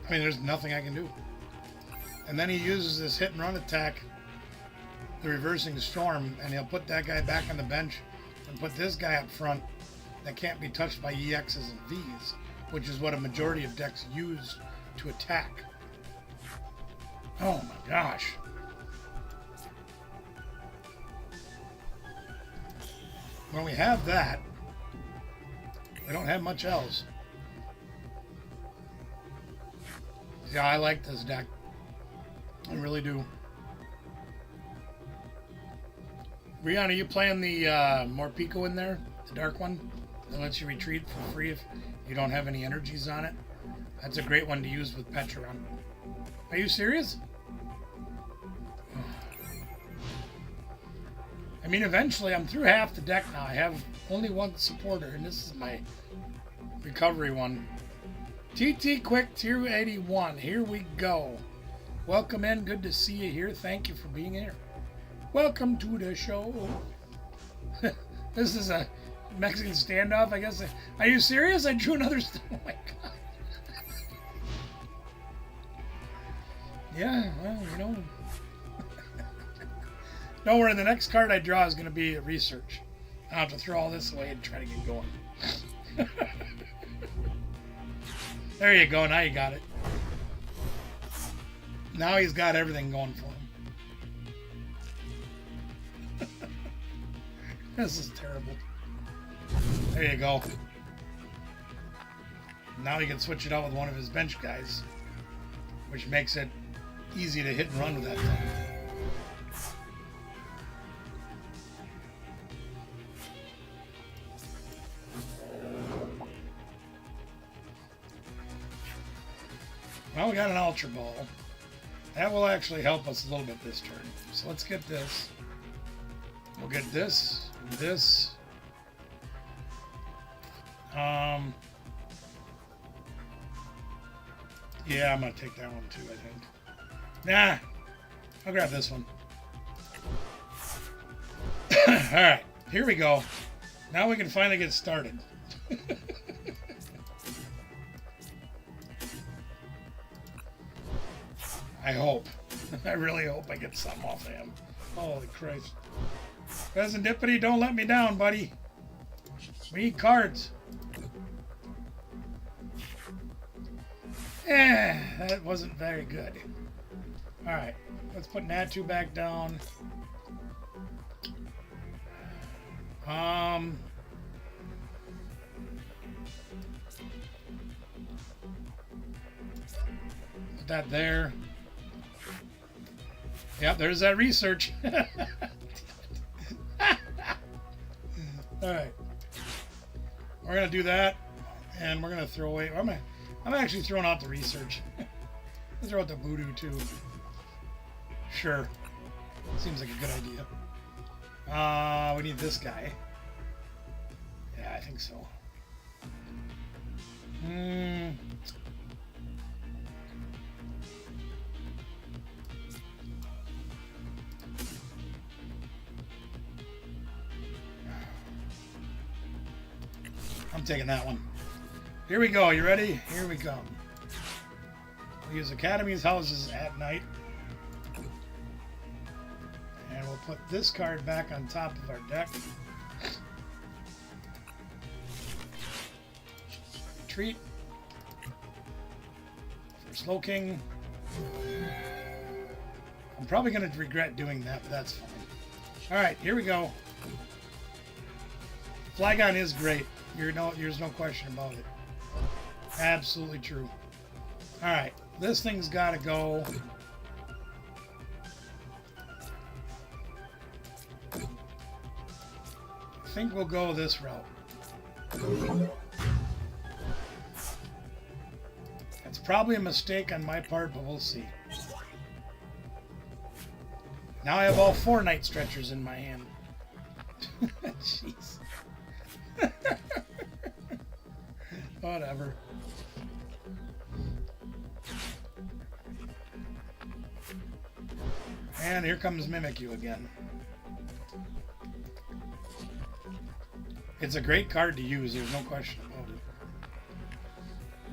I mean, there's nothing I can do. And then he uses this hit and run attack, the reversing storm, and he'll put that guy back on the bench and put this guy up front that can't be touched by EXs and Vs, which is what a majority of decks use to attack. Oh my gosh. When we have that, we don't have much else. Yeah, I like this deck. I really do. Rihanna, you playing the Morpeko in there? The dark one? That lets you retreat for free if you don't have any energies on it? That's a great one to use with Petron. Are you serious? I mean, eventually, I'm through half the deck now. I have only one supporter, and this is my recovery one. TT Quick Tier 81. Here we go. Welcome in. Good to see you here. Thank you for being here. Welcome to the show. This is a Mexican standoff, I guess. Are you serious? I drew another... Oh, my God. Yeah, well, you know... Don't worry, the next card I draw is going to be a research. I'll have to throw all this away and try to get going. There you go. Now you got it. Now he's got everything going for him. This is terrible. There you go. Now he can switch it out with one of his bench guys, which makes it easy to hit and run with that thing. Well, we got an Ultra Ball. That will actually help us a little bit this turn. So let's get this. We'll get this, this. Yeah, I'm going to take that one too, I think. Nah, I'll grab this one. Alright, here we go. Now we can finally get started. I hope. I really hope I get something off of him. Holy Christ. Serendipity, don't let me down, buddy. We need cards. That wasn't very good. Alright, let's put Natu back down. Put that there. Yep, there's that research. Alright. We're going to do that, and we're going to throw away... I'm actually throwing out the research. I'll throw out the voodoo, too. Sure. Seems like a good idea. We need this guy. Yeah, I think so. I'm taking that one. Here we go. You ready? Here we go. We use Academy's houses at night. And we'll put this card back on top of our deck. Retreat. For Slow King. I'm probably going to regret doing that, but that's fine. Alright, here we go. Flygon is great. There's no question about it. Absolutely true. Alright, this thing's got to go. I think we'll go this route. That's probably a mistake on my part, but we'll see. Now I have all 4 Night Stretchers in my hand. Jeez. Whatever. And here comes Mimikyu again. It's a great card to use, there's no question about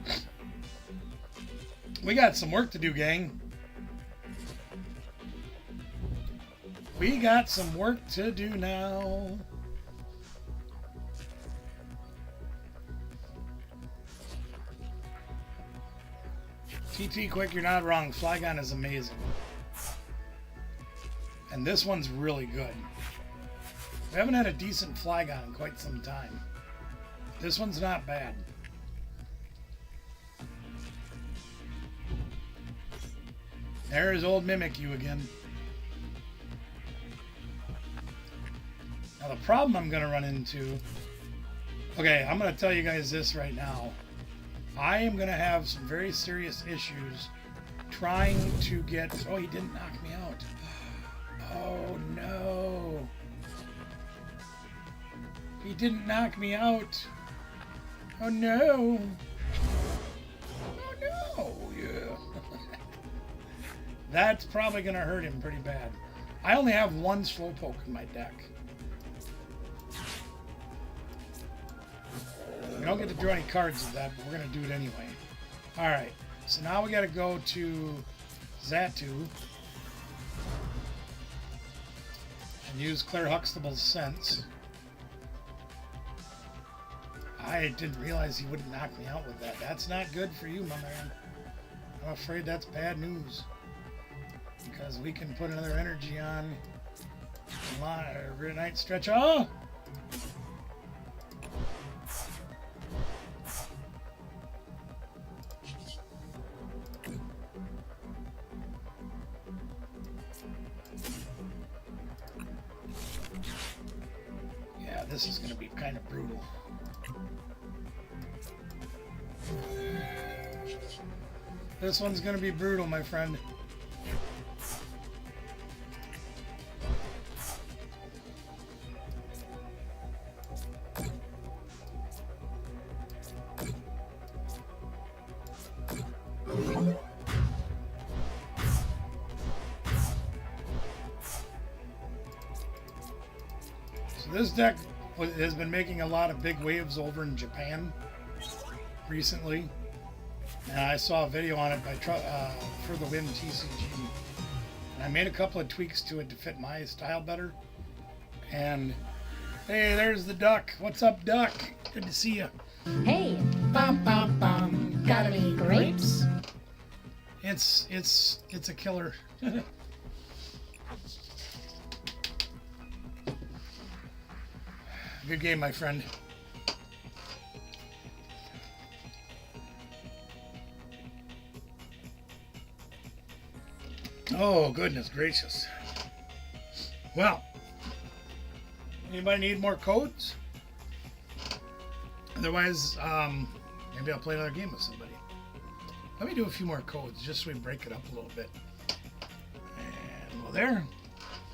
it. We got some work to do, gang. We got some work to do now. TT Quick, you're not wrong. Flygon is amazing. And this one's really good. We haven't had a decent Flygon in quite some time. This one's not bad. There's old Mimikyu again. Now the problem I'm going to run into... Okay, I'm going to tell you guys this right now. I am going to have some very serious issues trying to get... Oh, he didn't knock me out. Oh, no. He didn't knock me out. Oh, no. Oh, no. Yeah. That's probably going to hurt him pretty bad. I only have 1 Slowpoke in my deck. We don't get to draw any cards of that, but we're going to do it anyway. Alright, so now we got to go to Xatu. Use Claire Huxtable's sense. I didn't realize he wouldn't knock me out with that. That's not good for you, my man. I'm afraid that's bad news. Because we can put another energy on. Night stretch. Oh! Yeah, this is going to be kind of brutal. This one's going to be brutal, my friend. So this deck has been making a lot of big waves over in Japan recently. And I saw a video on it by For the Win TCG. And I made a couple of tweaks to it to fit my style better. And hey, there's the duck. What's up, duck? Good to see you. Hey, bum bum bum. Got any grapes? It's a killer. Good game, my friend. Oh, goodness gracious. Well, anybody need more codes? Otherwise, maybe I'll play another game with somebody. Let me do a few more codes just so we break it up a little bit. And well, there.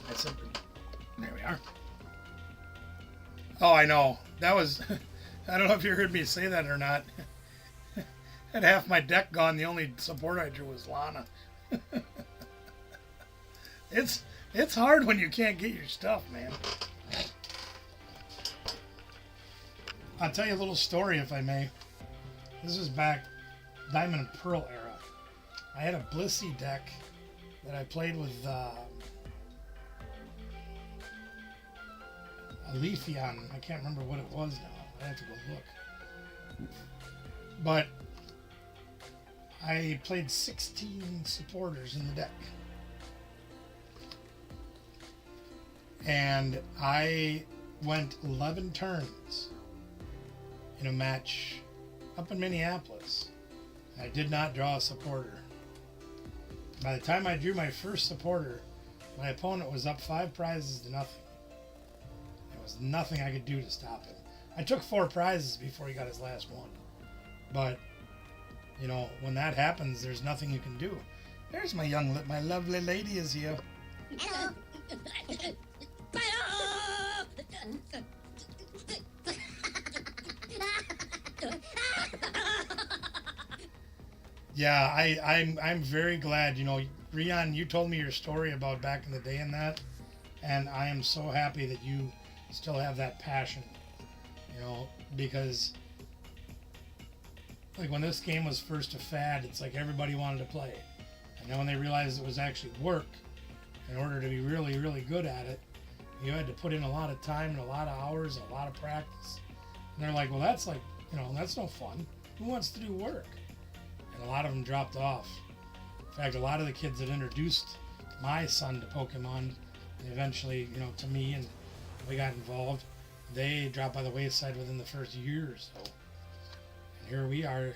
That's it. There we are. Oh, I know. That was... I don't know if you heard me say that or not. I had half my deck gone. The only support I drew was Lana. It's hard when you can't get your stuff, man. I'll tell you a little story, if I may. This is back Diamond and Pearl era. I had a Blissey deck that I played with a Leafeon. I can't remember what it was now. I have to go look. But I played 16 supporters in the deck. And I went 11 turns in a match up in Minneapolis. I did not draw a supporter. By the time I drew my first supporter, my opponent was up 5 prizes to nothing. There was nothing I could do to stop him. I took 4 prizes before he got his last one. But, you know, when that happens, there's nothing you can do. There's my lovely lady is here. Hello. Yeah, I'm very glad. You know, Rian, you told me your story about back in the day and that, and I am so happy that you still have that passion. You know, because like when this game was first a fad, it's like everybody wanted to play it. And then when they realized it was actually work, in order to be really, really good at it, you had to put in a lot of time and a lot of hours and a lot of practice. And they're like, well, that's like, you know, that's no fun. Who wants to do work? And a lot of them dropped off. In fact, a lot of the kids that introduced my son to Pokemon, and eventually, you know, to me, and we got involved, they dropped by the wayside within the first year or so. And here we are,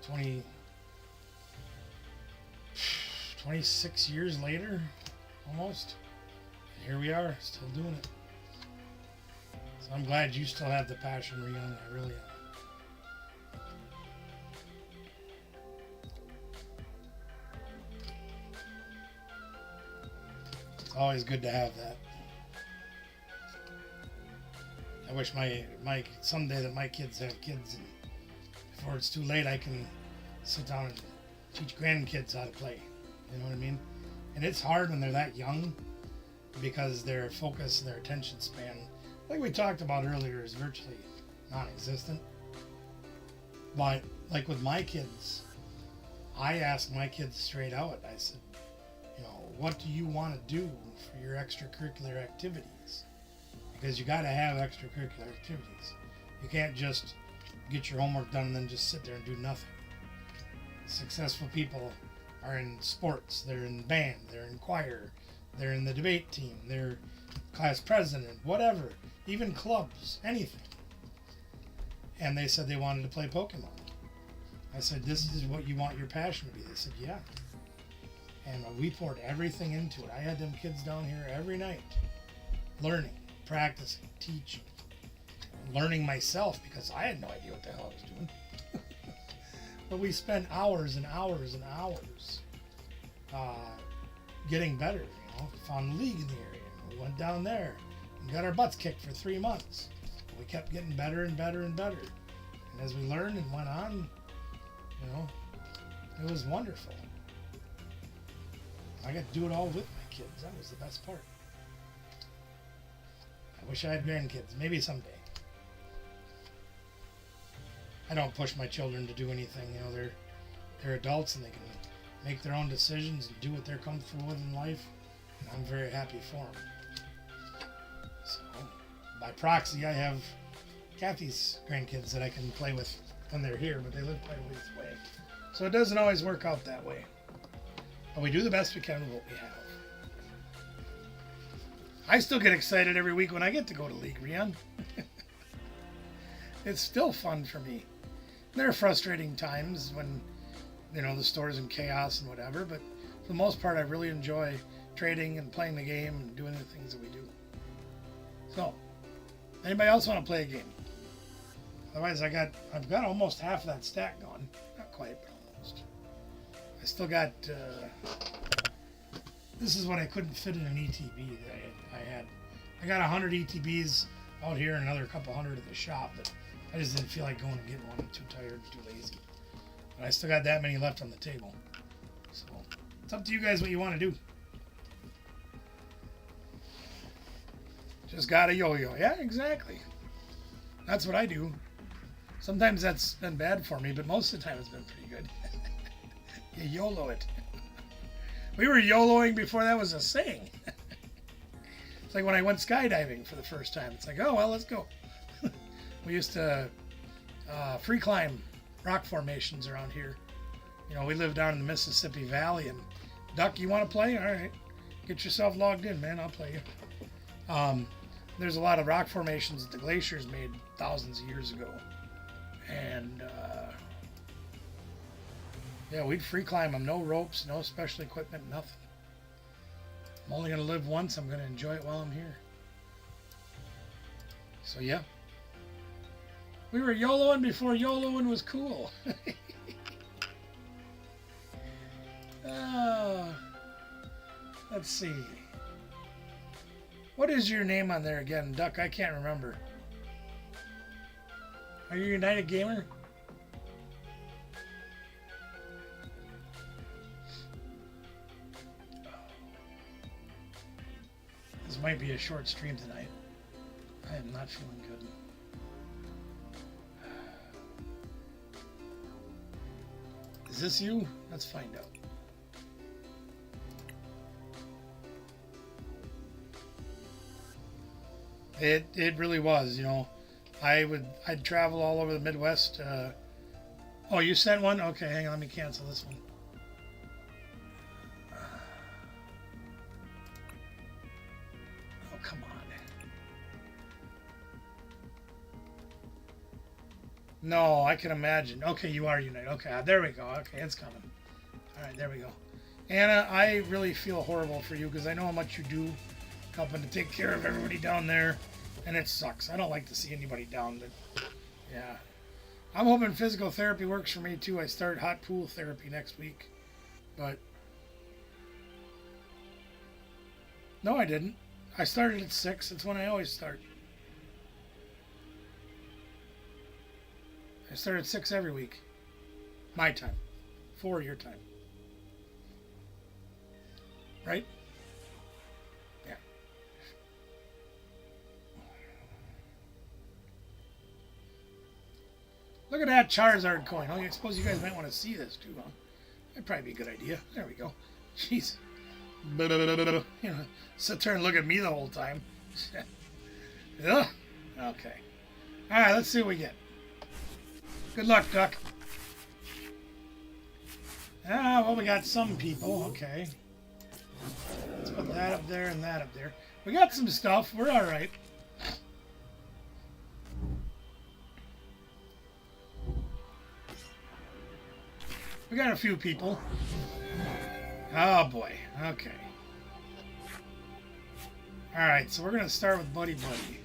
26 years later, almost. And here we are, still doing it. So I'm glad you still have the passion, Rihanna. I really am. It's always good to have that. I wish my someday that my kids have kids, and before it's too late, I can sit down and teach grandkids how to play. You know what I mean? And it's hard when they're that young because their focus and their attention span, like we talked about earlier, is virtually non-existent. But like with my kids, I asked my kids straight out. I said, you know, what do you want to do for your extracurricular activities? Because you got to have extracurricular activities. You can't just get your homework done and then just sit there and do nothing. Successful people are in sports, they're in band, they're in choir, they're in the debate team, they're class president, whatever, even clubs, anything. And they said they wanted to play Pokemon. I said, this is what you want your passion to be. They said, yeah. And we poured everything into it. I had them kids down here every night, learning, practicing, teaching, learning myself because I had no idea what the hell I was doing. But we spent hours and hours and hours getting better. You know, found a league in the area. We went down there and got our butts kicked for 3 months. We kept getting better and better and better. And as we learned and went on, you know, it was wonderful. I got to do it all with my kids. That was the best part. I wish I had grandkids. Maybe someday. I don't push my children to do anything. You know, they're adults and they can make their own decisions and do what they're comfortable with in life. And I'm very happy for them. So, by proxy, I have Kathy's grandkids that I can play with when they're here, but they live quite a ways away. So it doesn't always work out that way. But we do the best we can with what we have. I still get excited every week when I get to go to League, Rian. It's still fun for me. There are frustrating times when, you know, the store's in chaos and whatever, but for the most part, I really enjoy trading and playing the game and doing the things that we do. So, anybody else want to play a game? Otherwise, I've got almost half of that stack gone. Not quite, but almost. I still got, this is what I couldn't fit in an ETB that I had. I got 100 ETBs out here and another couple hundred at the shop, but I just didn't feel like going and getting one. I'm too tired and too lazy. But I still got that many left on the table. So, it's up to you guys what you want to do. Just got a yo-yo. Yeah, exactly. That's what I do. Sometimes that's been bad for me, but most of the time it's been pretty good. You YOLO it. We were YOLOing before that was a saying. It's like when I went skydiving for the first time. It's like, oh, well, let's go. We used to free climb rock formations around here. You know, we live down in the Mississippi Valley, and Duck, you want to play? All right. Get yourself logged in, man. I'll play you. There's a lot of rock formations that the glaciers made thousands of years ago. And, yeah, we'd free climb them. No ropes, no special equipment, nothing. I'm only going to live once. I'm going to enjoy it while I'm here. So, yeah. We were YOLOing before YOLOing was cool. Let's see. What is your name on there again, Duck? I can't remember. Are you United Gamer? This might be a short stream tonight. I am not feeling good. Is this you? Let's find out. It really was, you know. I'd travel all over the Midwest. Oh, you sent one? Okay, hang on, let me cancel this one. Oh, come on. No, I can imagine. Okay, you are United. Okay, there we go. Okay, it's coming. All right, there we go. Anna, I really feel horrible for you because I know how much you do helping to take care of everybody down there, and it sucks. I don't like to see anybody down, but yeah. I'm hoping physical therapy works for me too. I start hot pool therapy next week, but no, I didn't. I started at 6. It's when I always start. I start at 6 every week. My time. 4 your time. Right? Yeah. Look at that Charizard coin. I suppose you guys might want to see this too, huh? That'd probably be a good idea. There we go. Jeez. You know, sit there and look at me the whole time. Ugh. Okay. All right, let's see what we get. Good luck, Duck. Ah, well, we got some people. Okay. Let's put that up there and that up there. We got some stuff. We're all right. We got a few people. Oh, boy. Okay. All right, so we're going to start with Buddy Buddy.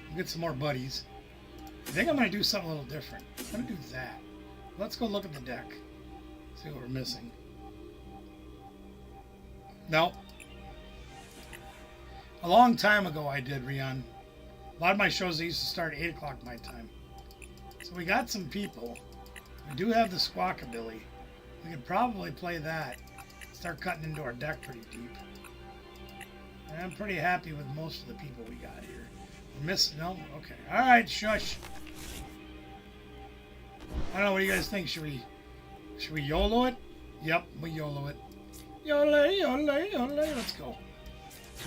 We'll get some more buddies. I think I'm going to do something a little different. I'm going to do that. Let's go look at the deck. See what we're missing. Nope. A long time ago I did, Rion. A lot of my shows, they used to start at 8 o'clock my time. So we got some people. We do have the Squawkabilly. We could probably play that. Start cutting into our deck pretty deep. And I'm pretty happy with most of the people we got here. We're missing... No? Okay. Alright, shush. I don't know, what do you guys think? Should we YOLO it? Yep, we YOLO it. YOLO, YOLO, YOLO. Let's go.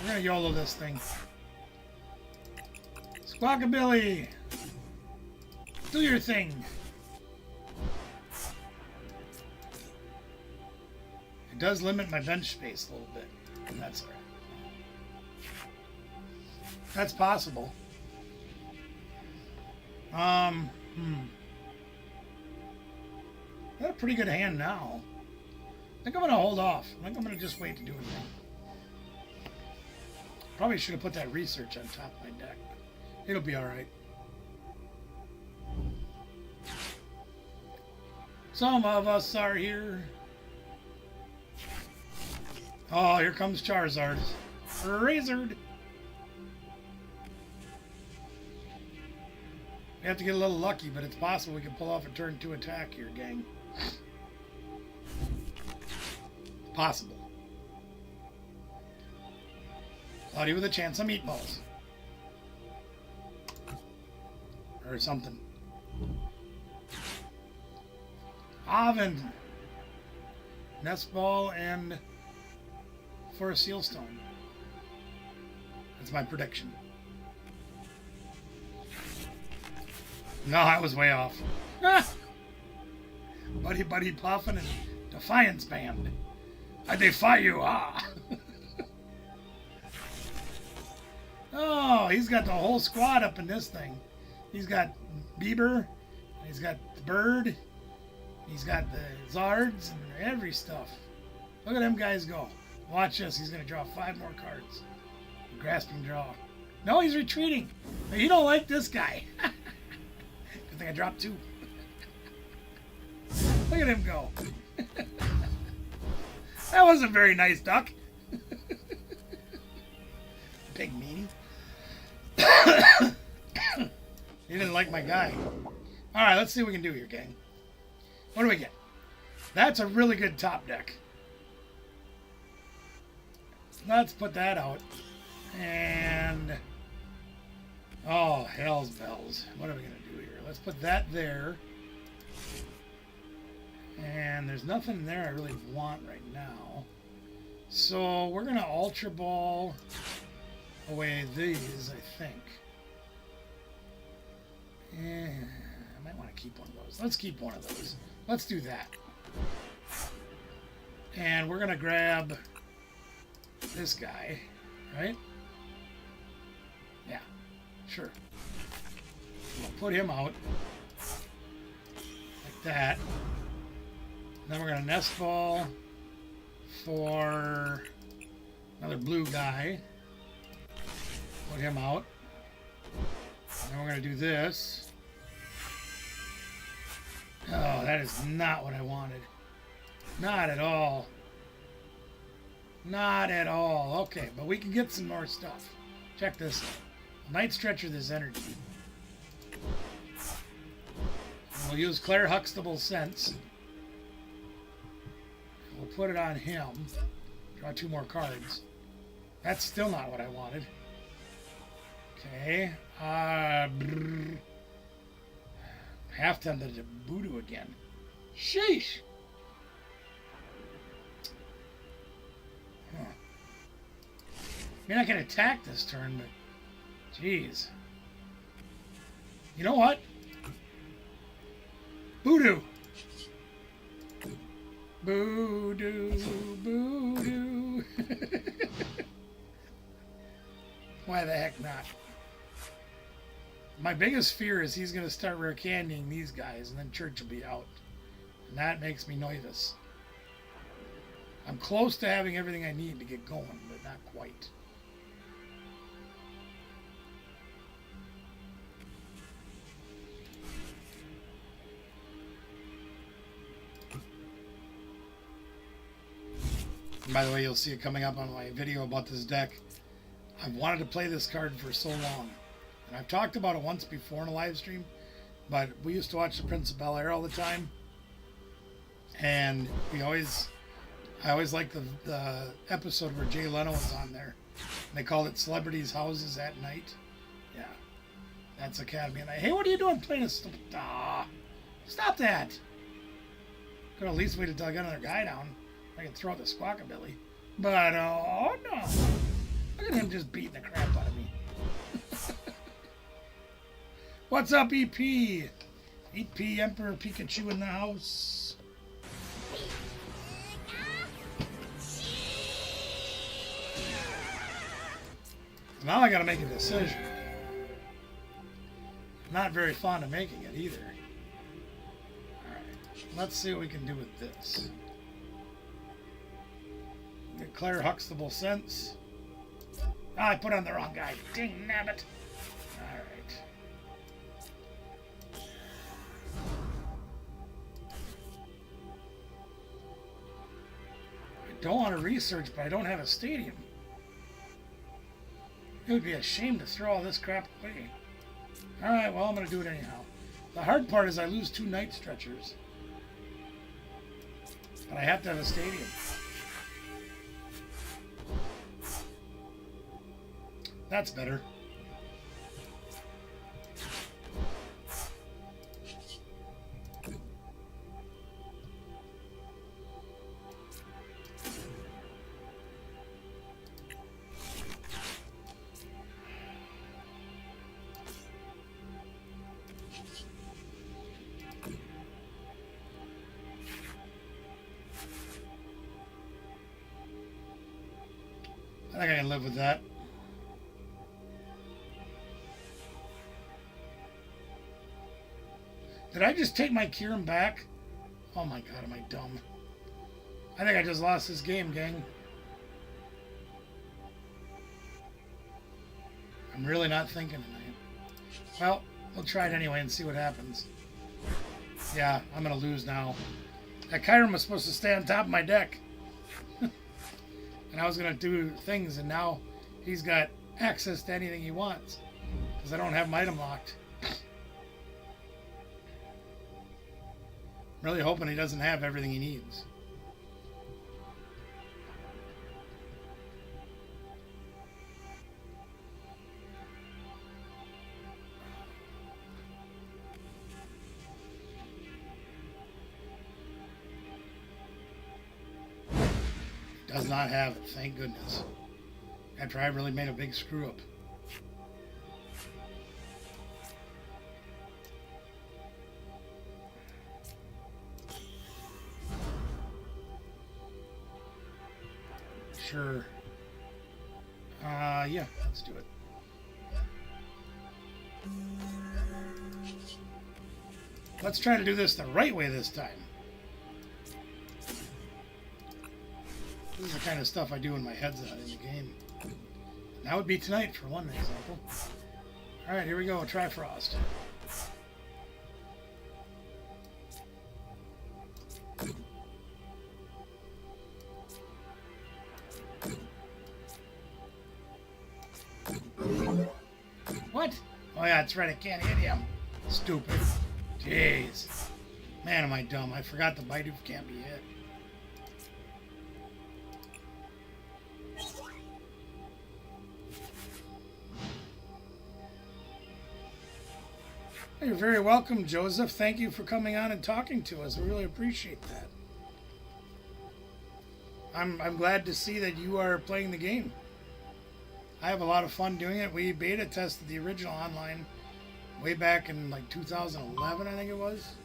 We're going to YOLO this thing. Squawkabilly! Do your thing. It does limit my bench space a little bit. And that's alright. That's possible. Got a pretty good hand now. I think I'm going to hold off. I think I'm going to just wait to do anything. Probably should have put that research on top of my deck. It'll be alright. Some of us are here. Oh, here comes Charizard. Razored. We have to get a little lucky, but it's possible we can pull off a turn 2 attack here, gang. Possible. Cloudy with a chance of meatballs. Or something. Oven. Nest ball and for a seal stone. That's my prediction. No, I was way off. Buddy Buddy Puffin and Defiance Band. I defy you, ah! Oh, he's got the whole squad up in this thing. He's got Bieber, he's got the Bird, he's got the Zards, and every stuff. Look at them guys go. Watch this, he's going to draw 5 more cards. Grasping draw. No, he's retreating. You don't like this guy. Good thing I dropped 2. Look at him go. That wasn't very nice, Duck. Big meanie. He didn't like my guy. Alright, let's see what we can do here, gang. What do we get? That's a really good top deck. Let's put that out. And... oh, hell's bells. What are we going to do here? Let's put that there. And there's nothing there I really want right now. So we're going to Ultra Ball away these, I think. And I might want to keep one of those. Let's keep one of those. Let's do that. And we're going to grab this guy, right? Yeah, sure. We'll put him out like that. Then we're going to nest ball for another blue guy. Put him out. Then we're going to do this. Oh, that is not what I wanted. Not at all. Not at all. Okay, but we can get some more stuff. Check this out. Night Stretcher this energy. We'll use Claire Huxtable's Sense. We'll put it on him. Draw 2 more cards. That's still not what I wanted. Okay. Half tempted to voodoo again. Sheesh. Huh. I mean, I can attack this turn, but jeez. You know what? Voodoo. Voodoo, voodoo. Why the heck not? My biggest fear is he's going to start rare candying these guys, and then Church will be out. And that makes me nervous. I'm close to having everything I need to get going, but not quite. By the way, you'll see it coming up on my video about this deck. I've wanted to play this card for so long. And I've talked about it once before in a live stream, but we used to watch The Prince of Bel-Air all the time. And I always liked the episode where Jay Leno was on there. They called it Celebrities' Houses at Night. Yeah, that's Academy. And hey, what are you doing playing a stupid... Stop that! Could at least waited till I got another guy down. I can throw out the squawkabilly. But, oh no. Look at him just beating the crap out of me. What's up, EP? EP Emperor Pikachu in the house. Now I gotta make a decision. Not very fond of making it either. Alright, let's see what we can do with this. Declare Huxtable Sense. Ah, I put on the wrong guy. Ding nabbit. Alright. I don't want to research, but I don't have a stadium. It would be a shame to throw all this crap away. Alright, well, I'm going to do it anyhow. The hard part is I lose 2 night stretchers. But I have to have a stadium. That's better. I think I can live with that. Did I just take my Kieran back? Oh my god, am I dumb? I think I just lost this game, gang. I'm really not thinking tonight. Well, we'll try it anyway and see what happens. Yeah, I'm gonna lose now. That Kyron was supposed to stay on top of my deck. And I was gonna do things, and now he's got access to anything he wants. Because I don't have my item locked. Really hoping he doesn't have everything he needs. Does not have it, thank goodness. After I really made a big screw up. Sure. Yeah, let's do it. Let's try to do this the right way this time. This is the kind of stuff I do when my head's not in the game. That would be tonight, for one example. Alright, here we go, Trifrost. What? Oh yeah, that's right, I can't hit him. Stupid. Jeez. Man, am I dumb. I forgot the Baidu can't be hit. You're very welcome, Joseph. Thank you for coming on and talking to us. I really appreciate that. I'm glad to see that you are playing the game. I have a lot of fun doing it. We beta tested the original online way back in like 2011, I think it was.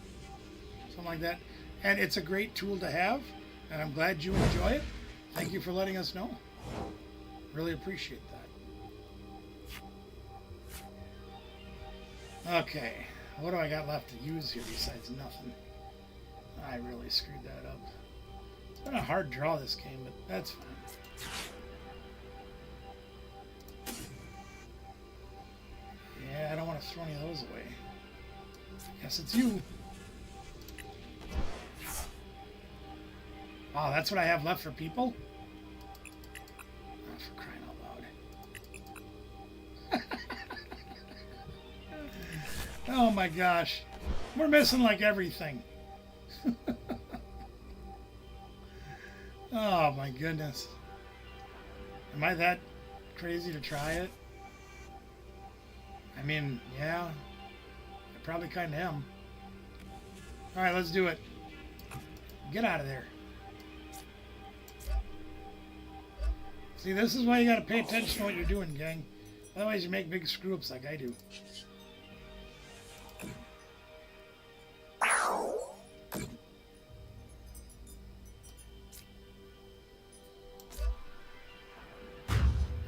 Something like that. And it's a great tool to have, and I'm glad you enjoy it. Thank you for letting us know. Really appreciate that. Okay, what do I got left to use here besides nothing? I really screwed that up. It's been a hard draw this game, but that's fine. Yeah, I don't want to throw any of those away. Guess it's you. Oh, that's what I have left for people? Oh, for crying out loud. Oh my gosh. We're missing like everything. Oh my goodness. Am I that crazy to try it? I mean, yeah. I probably kind of am. Alright, let's do it. Get out of there. See, this is why you gotta pay attention to what you're doing, gang. Otherwise you make big screw-ups like I do.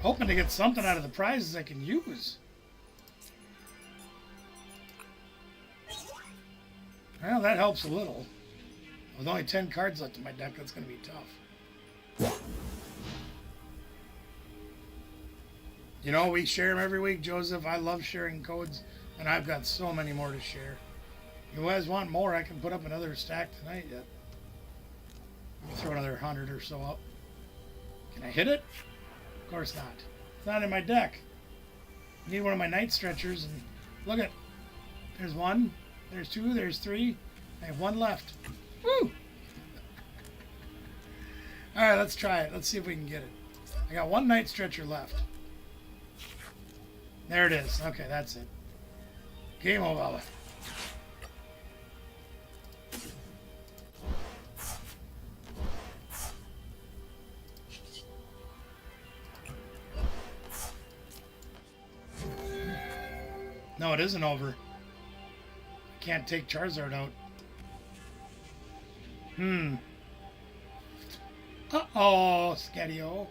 Hoping to get something out of the prizes I can use. Well, that helps a little. With only 10 cards left in my deck, that's going to be tough. You know, we share them every week, Joseph. I love sharing codes, and I've got so many more to share. If you guys want more, I can put up another stack tonight yet. Let me throw another 100 or so up. Can I hit it? Of course not. It's not in my deck. I need one of my night stretchers, and look at, there's one, there's two, there's three. I have one left. Woo! All right, let's try it. Let's see if we can get it. I got one night stretcher left. There it is. Okay, that's it. Game over. No, it isn't over. I can't take Charizard out. Uh-oh, Scadio.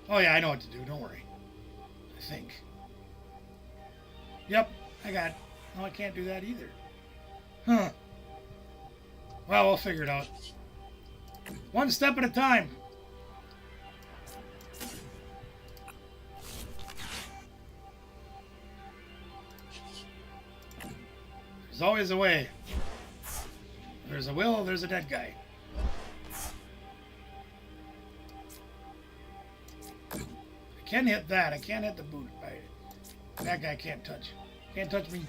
Oh, yeah, I know what to do. Don't worry. I think. Yep, I got... No, I can't do that either. Huh. Well, we'll figure it out. One step at a time. There's always a way. There's a will, there's a dead guy. I can't hit that. I can't hit the boot. That guy can't touch. Can't touch me.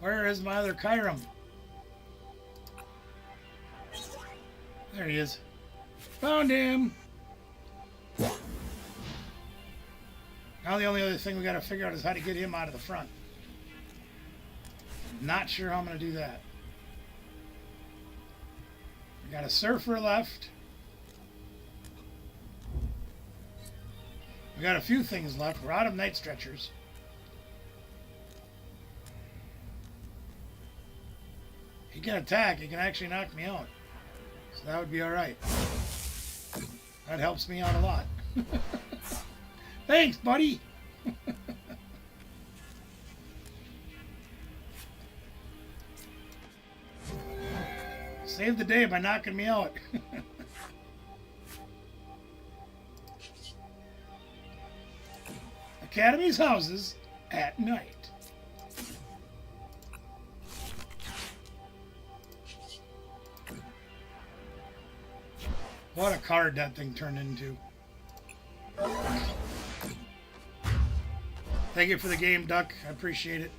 Where is my other Kyurem? There he is. Found him. Now the only other thing we got to figure out is how to get him out of the front. Not sure how I'm going to do that. We got a Surfer left. We got a few things left. We're out of Night Stretchers. He can attack. He can actually knock me out. So that would be alright. That helps me out a lot. Thanks, buddy. Saved the day by knocking me out. Academy's houses at night. What a card that thing turned into. Thank you for the game, Duck. I appreciate it.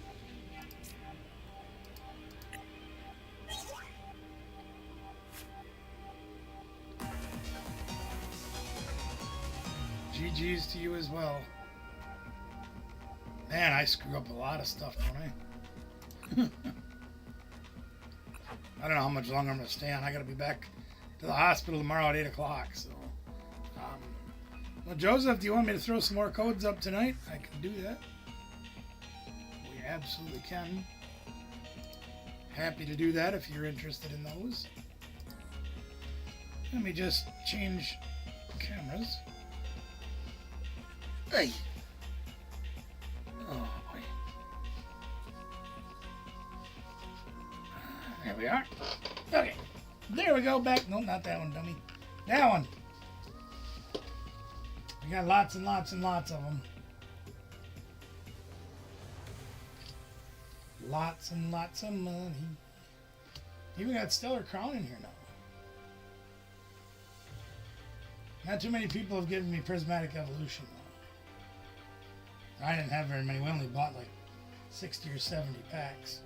GG's to you as well. Man, I screw up a lot of stuff, don't I? I don't know how much longer I'm going to stay on. I got to be back to the hospital tomorrow at 8 o'clock. So, well, Joseph, do you want me to throw some more codes up tonight? I can do that. We absolutely can. Happy to do that if you're interested in those. Let me just change cameras. Hey. Oh boy. There we are. Okay. There we go. Back. No, not that one, dummy. That one. We got lots and lots and lots of them. Lots and lots of money. Even got Stellar Crown in here now. Not too many people have given me Prismatic Evolution though. I didn't have very many. We only bought like 60 or 70 packs.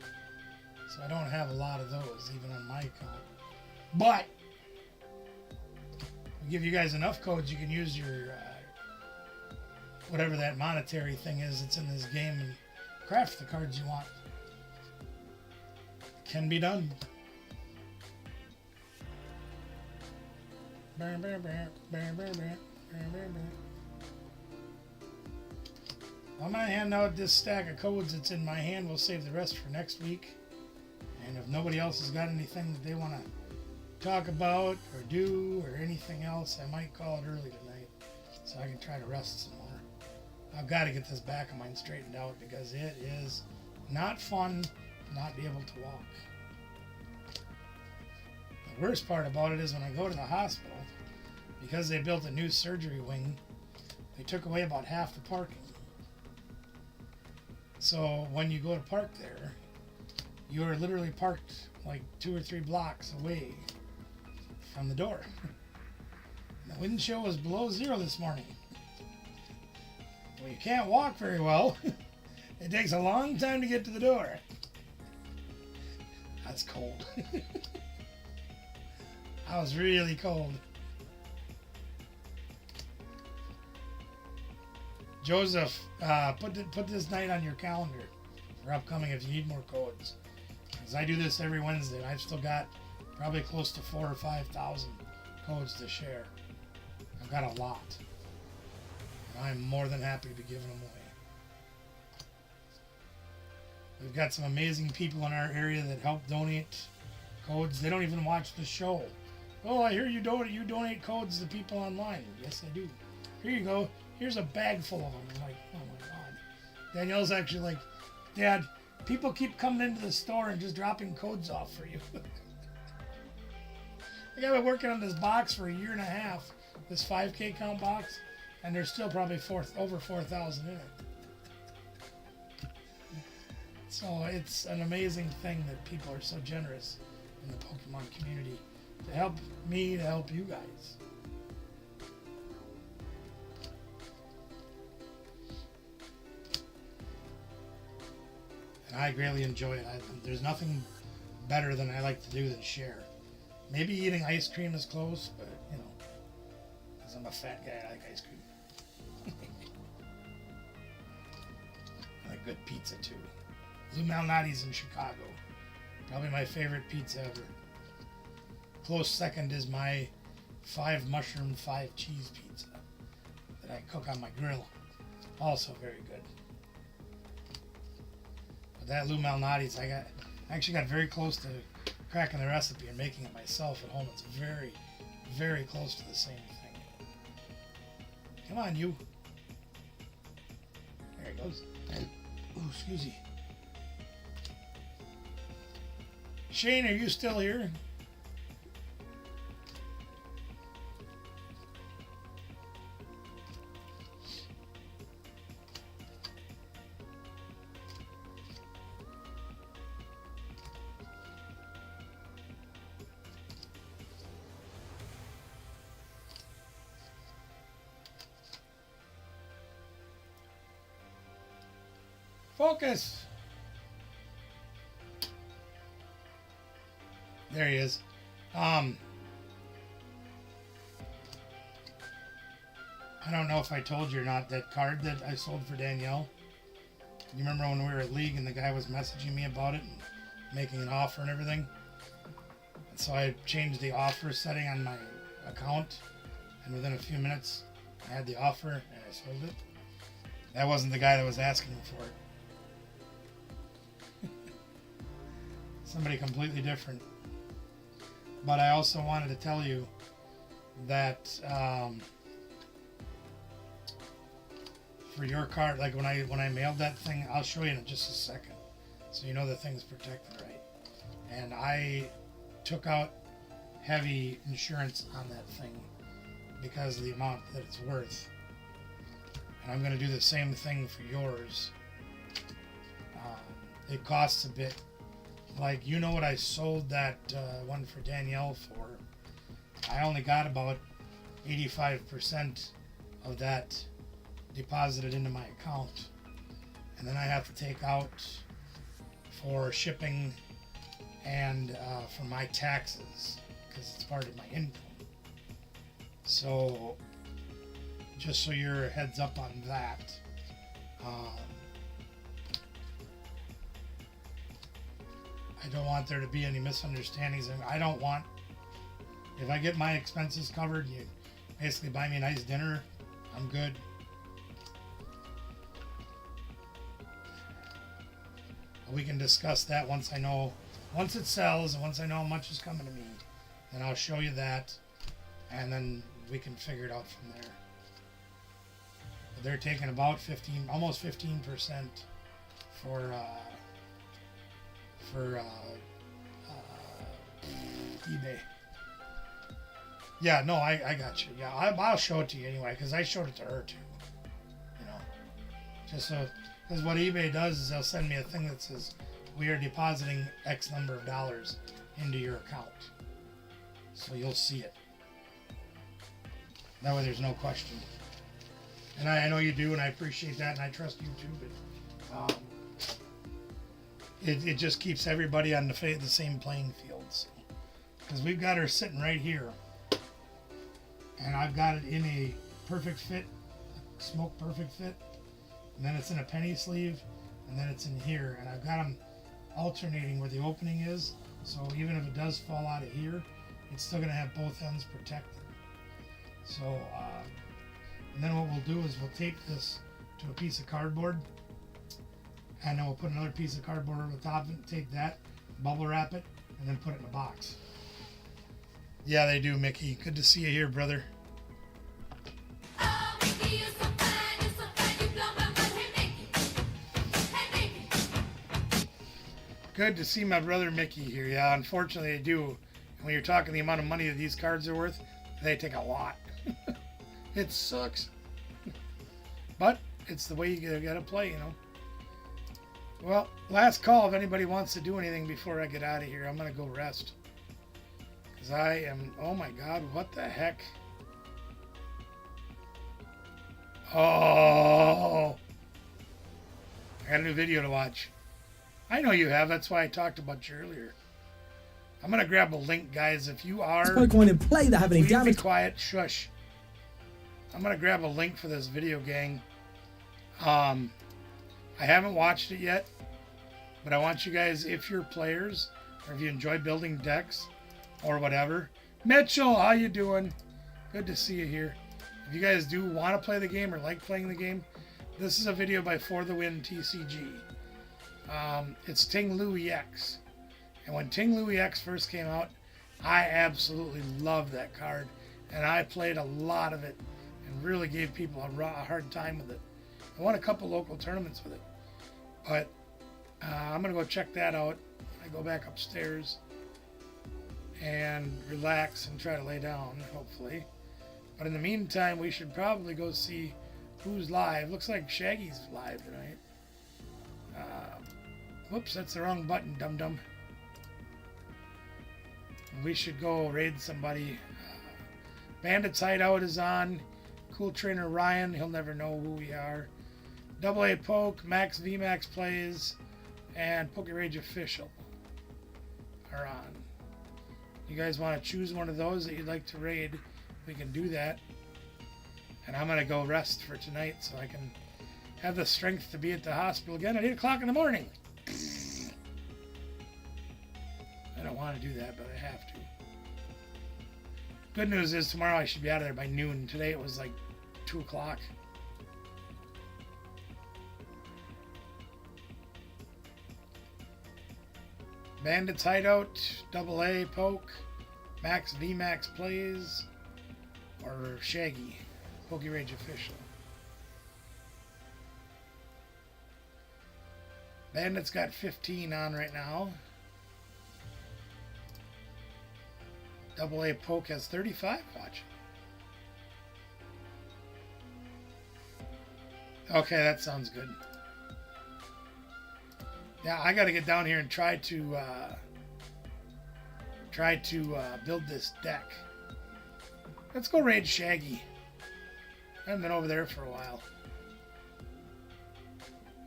So I don't have a lot of those even on my account. But we give you guys enough codes you can use your whatever that monetary thing is that's in this game and craft the cards you want. Can be done. I'm gonna hand out this stack of codes that's in my hand. We'll save the rest for next week. And if nobody else has got anything that they want to talk about or do or anything else, I might call it early tonight so I can try to rest some more. I've got to get this back of mine straightened out because it is not fun to not be able to walk. The worst part about it is when I go to the hospital, because they built a new surgery wing, they took away about half the parking. So when you go to park there, you are literally parked like 2 or 3 blocks away from the door. The wind chill was below 0 this morning. Well, you can't walk very well. It takes a long time to get to the door. That's cold. I was really cold. Joseph, put this night on your calendar for upcoming if you need more codes. Because I do this every Wednesday and I've still got probably close to 4,000 or 5,000 codes to share. I've got a lot. And I'm more than happy to be giving them away. We've got some amazing people in our area that help donate codes. They don't even watch the show. Oh, I hear you donate codes to people online. Yes, I do. Here you go. Here's a bag full of them. I'm like, oh my God. Danielle's actually like, Dad, people keep coming into the store and just dropping codes off for you. Like, I've been working on this box for 1.5 years, this 5K count box, and there's still probably over 4,000 in it. So it's an amazing thing that people are so generous in the Pokemon community to help me, to help you guys. And I greatly enjoy it. There's nothing better than I like to do than share. Maybe eating ice cream is close, but you know, because I'm a fat guy, I like ice cream. I like good pizza too. Lou Malnati's in Chicago. Probably my favorite pizza ever. Close second is my 5 mushroom, 5 cheese pizza that I cook on my grill. Also very good. But that Lou Malnati's, I actually got very close to cracking the recipe and making it myself at home. It's very, very close to the same thing. Come on, you. There he goes. Oh, excuse me. Shane, are you still here? Focus. There he is. I don't know if I told you or not, that card that I sold for Danielle. You remember when we were at League and the guy was messaging me about it and making an offer and everything? So I changed the offer setting on my account, and within a few minutes, I had the offer and I sold it. That wasn't the guy that was asking for it. Somebody completely different. But I also wanted to tell you that for your card, like when I mailed that thing, I'll show you in just a second, so you know the thing's protected right. And I took out heavy insurance on that thing because of the amount that it's worth. And I'm going to do the same thing for yours. It costs a bit. Like, you know what I sold that one for Danielle for? I only got about 85% of that deposited into my account. And then I have to take out for shipping and for my taxes, because it's part of my income. So just so you're heads up on that, I don't want there to be any misunderstandings. And I don't want, if I get my expenses covered, you basically buy me a nice dinner, I'm good. We can discuss that once it sells, and once I know how much is coming to me, then I'll show you that, and then we can figure it out from there. But they're taking about almost 15% for eBay. Yeah, no, I got you. Yeah, I'll show it to you anyway, because I showed it to her too. You know, just so. Because what eBay does is they'll send me a thing that says, we are depositing X number of dollars into your account. So you'll see it. That way there's no question. And I know you do, and I appreciate that, and I trust you too, but it just keeps everybody on the same playing field. Because we've got her sitting right here. And I've got it in a perfect fit, smoke perfect fit. And then it's in a penny sleeve, and then it's in here, and I've got them alternating where the opening is, so even if it does fall out of here, it's still going to have both ends protected. So, and then what we'll do is we'll tape this to a piece of cardboard, and then we'll put another piece of cardboard over the top of it, tape that, bubble wrap it, and then put it in a box. Yeah, they do, Mickey. Good to see you here, brother. Good to see my brother Mickey here. Yeah, unfortunately they do. And when you're talking the amount of money that these cards are worth, they take a lot. It sucks. But it's the way you gotta play, you know. Well, last call if anybody wants to do anything before I get out of here. I'm gonna go rest. Because I am, oh my God, what the heck? Oh, I got a new video to watch. I know you have. That's why I talked about you earlier. I'm going to grab a link, guys. If you are... Pokemon in play that have any damage. Be quiet. Shush. I'm going to grab a link for this video, gang. I haven't watched it yet. But I want you guys, if you're players, or if you enjoy building decks, or whatever. Mitchell, how you doing? Good to see you here. If you guys do want to play the game or like playing the game, this is a video by For the Win TCG. It's Ting Lu EX. And when Ting Lu EX first came out, I absolutely loved that card. And I played a lot of it and really gave people a hard time with it. I won a couple local tournaments with it. But I'm going to go check that out. I go back upstairs and relax and try to lay down, hopefully. But in the meantime, we should probably go see who's live. Looks like Shaggy's live tonight. Whoops, that's the wrong button, dum-dum. We should go raid somebody. Bandit's Hideout is on. Cool Trainer Ryan, he'll never know who we are. Double A Poke, Max VMAX Plays, and Poke Rage Official are on. You guys want to choose one of those that you'd like to raid, we can do that. And I'm going to go rest for tonight so I can have the strength to be at the hospital again at 8 o'clock in the morning. I don't want to do that, but I have to. Good news is tomorrow I should be out of there by noon. Today it was like 2 o'clock. Bandits Hideout, AA Poke, Max VMAX Plays, or Shaggy, Poke Rage Official. Bandits got 15 on right now. AA Poke has 35 watching. Okay, that sounds good. Yeah, I got to get down here and try to build this deck. Let's go raid Shaggy. I haven't been over there for a while.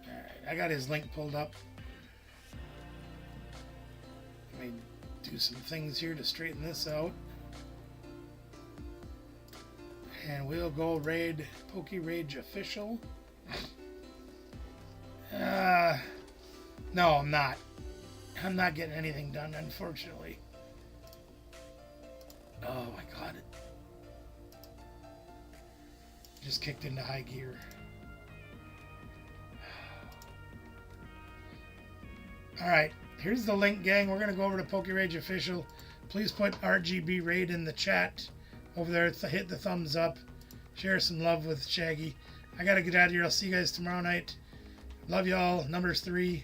Alright, I got his link pulled up. Let me do some things here to straighten this out. And we'll go raid Poke Rage Official. No, I'm not. I'm not getting anything done, unfortunately. Oh my god. Just kicked into high gear. Alright, here's the link, gang. We're going to go over to Poke Rage Official. Please put RGB Raid in the chat over there. Hit the thumbs up. Share some love with Shaggy. I got to get out of here. I'll see you guys tomorrow night. Love y'all. Numbers 3.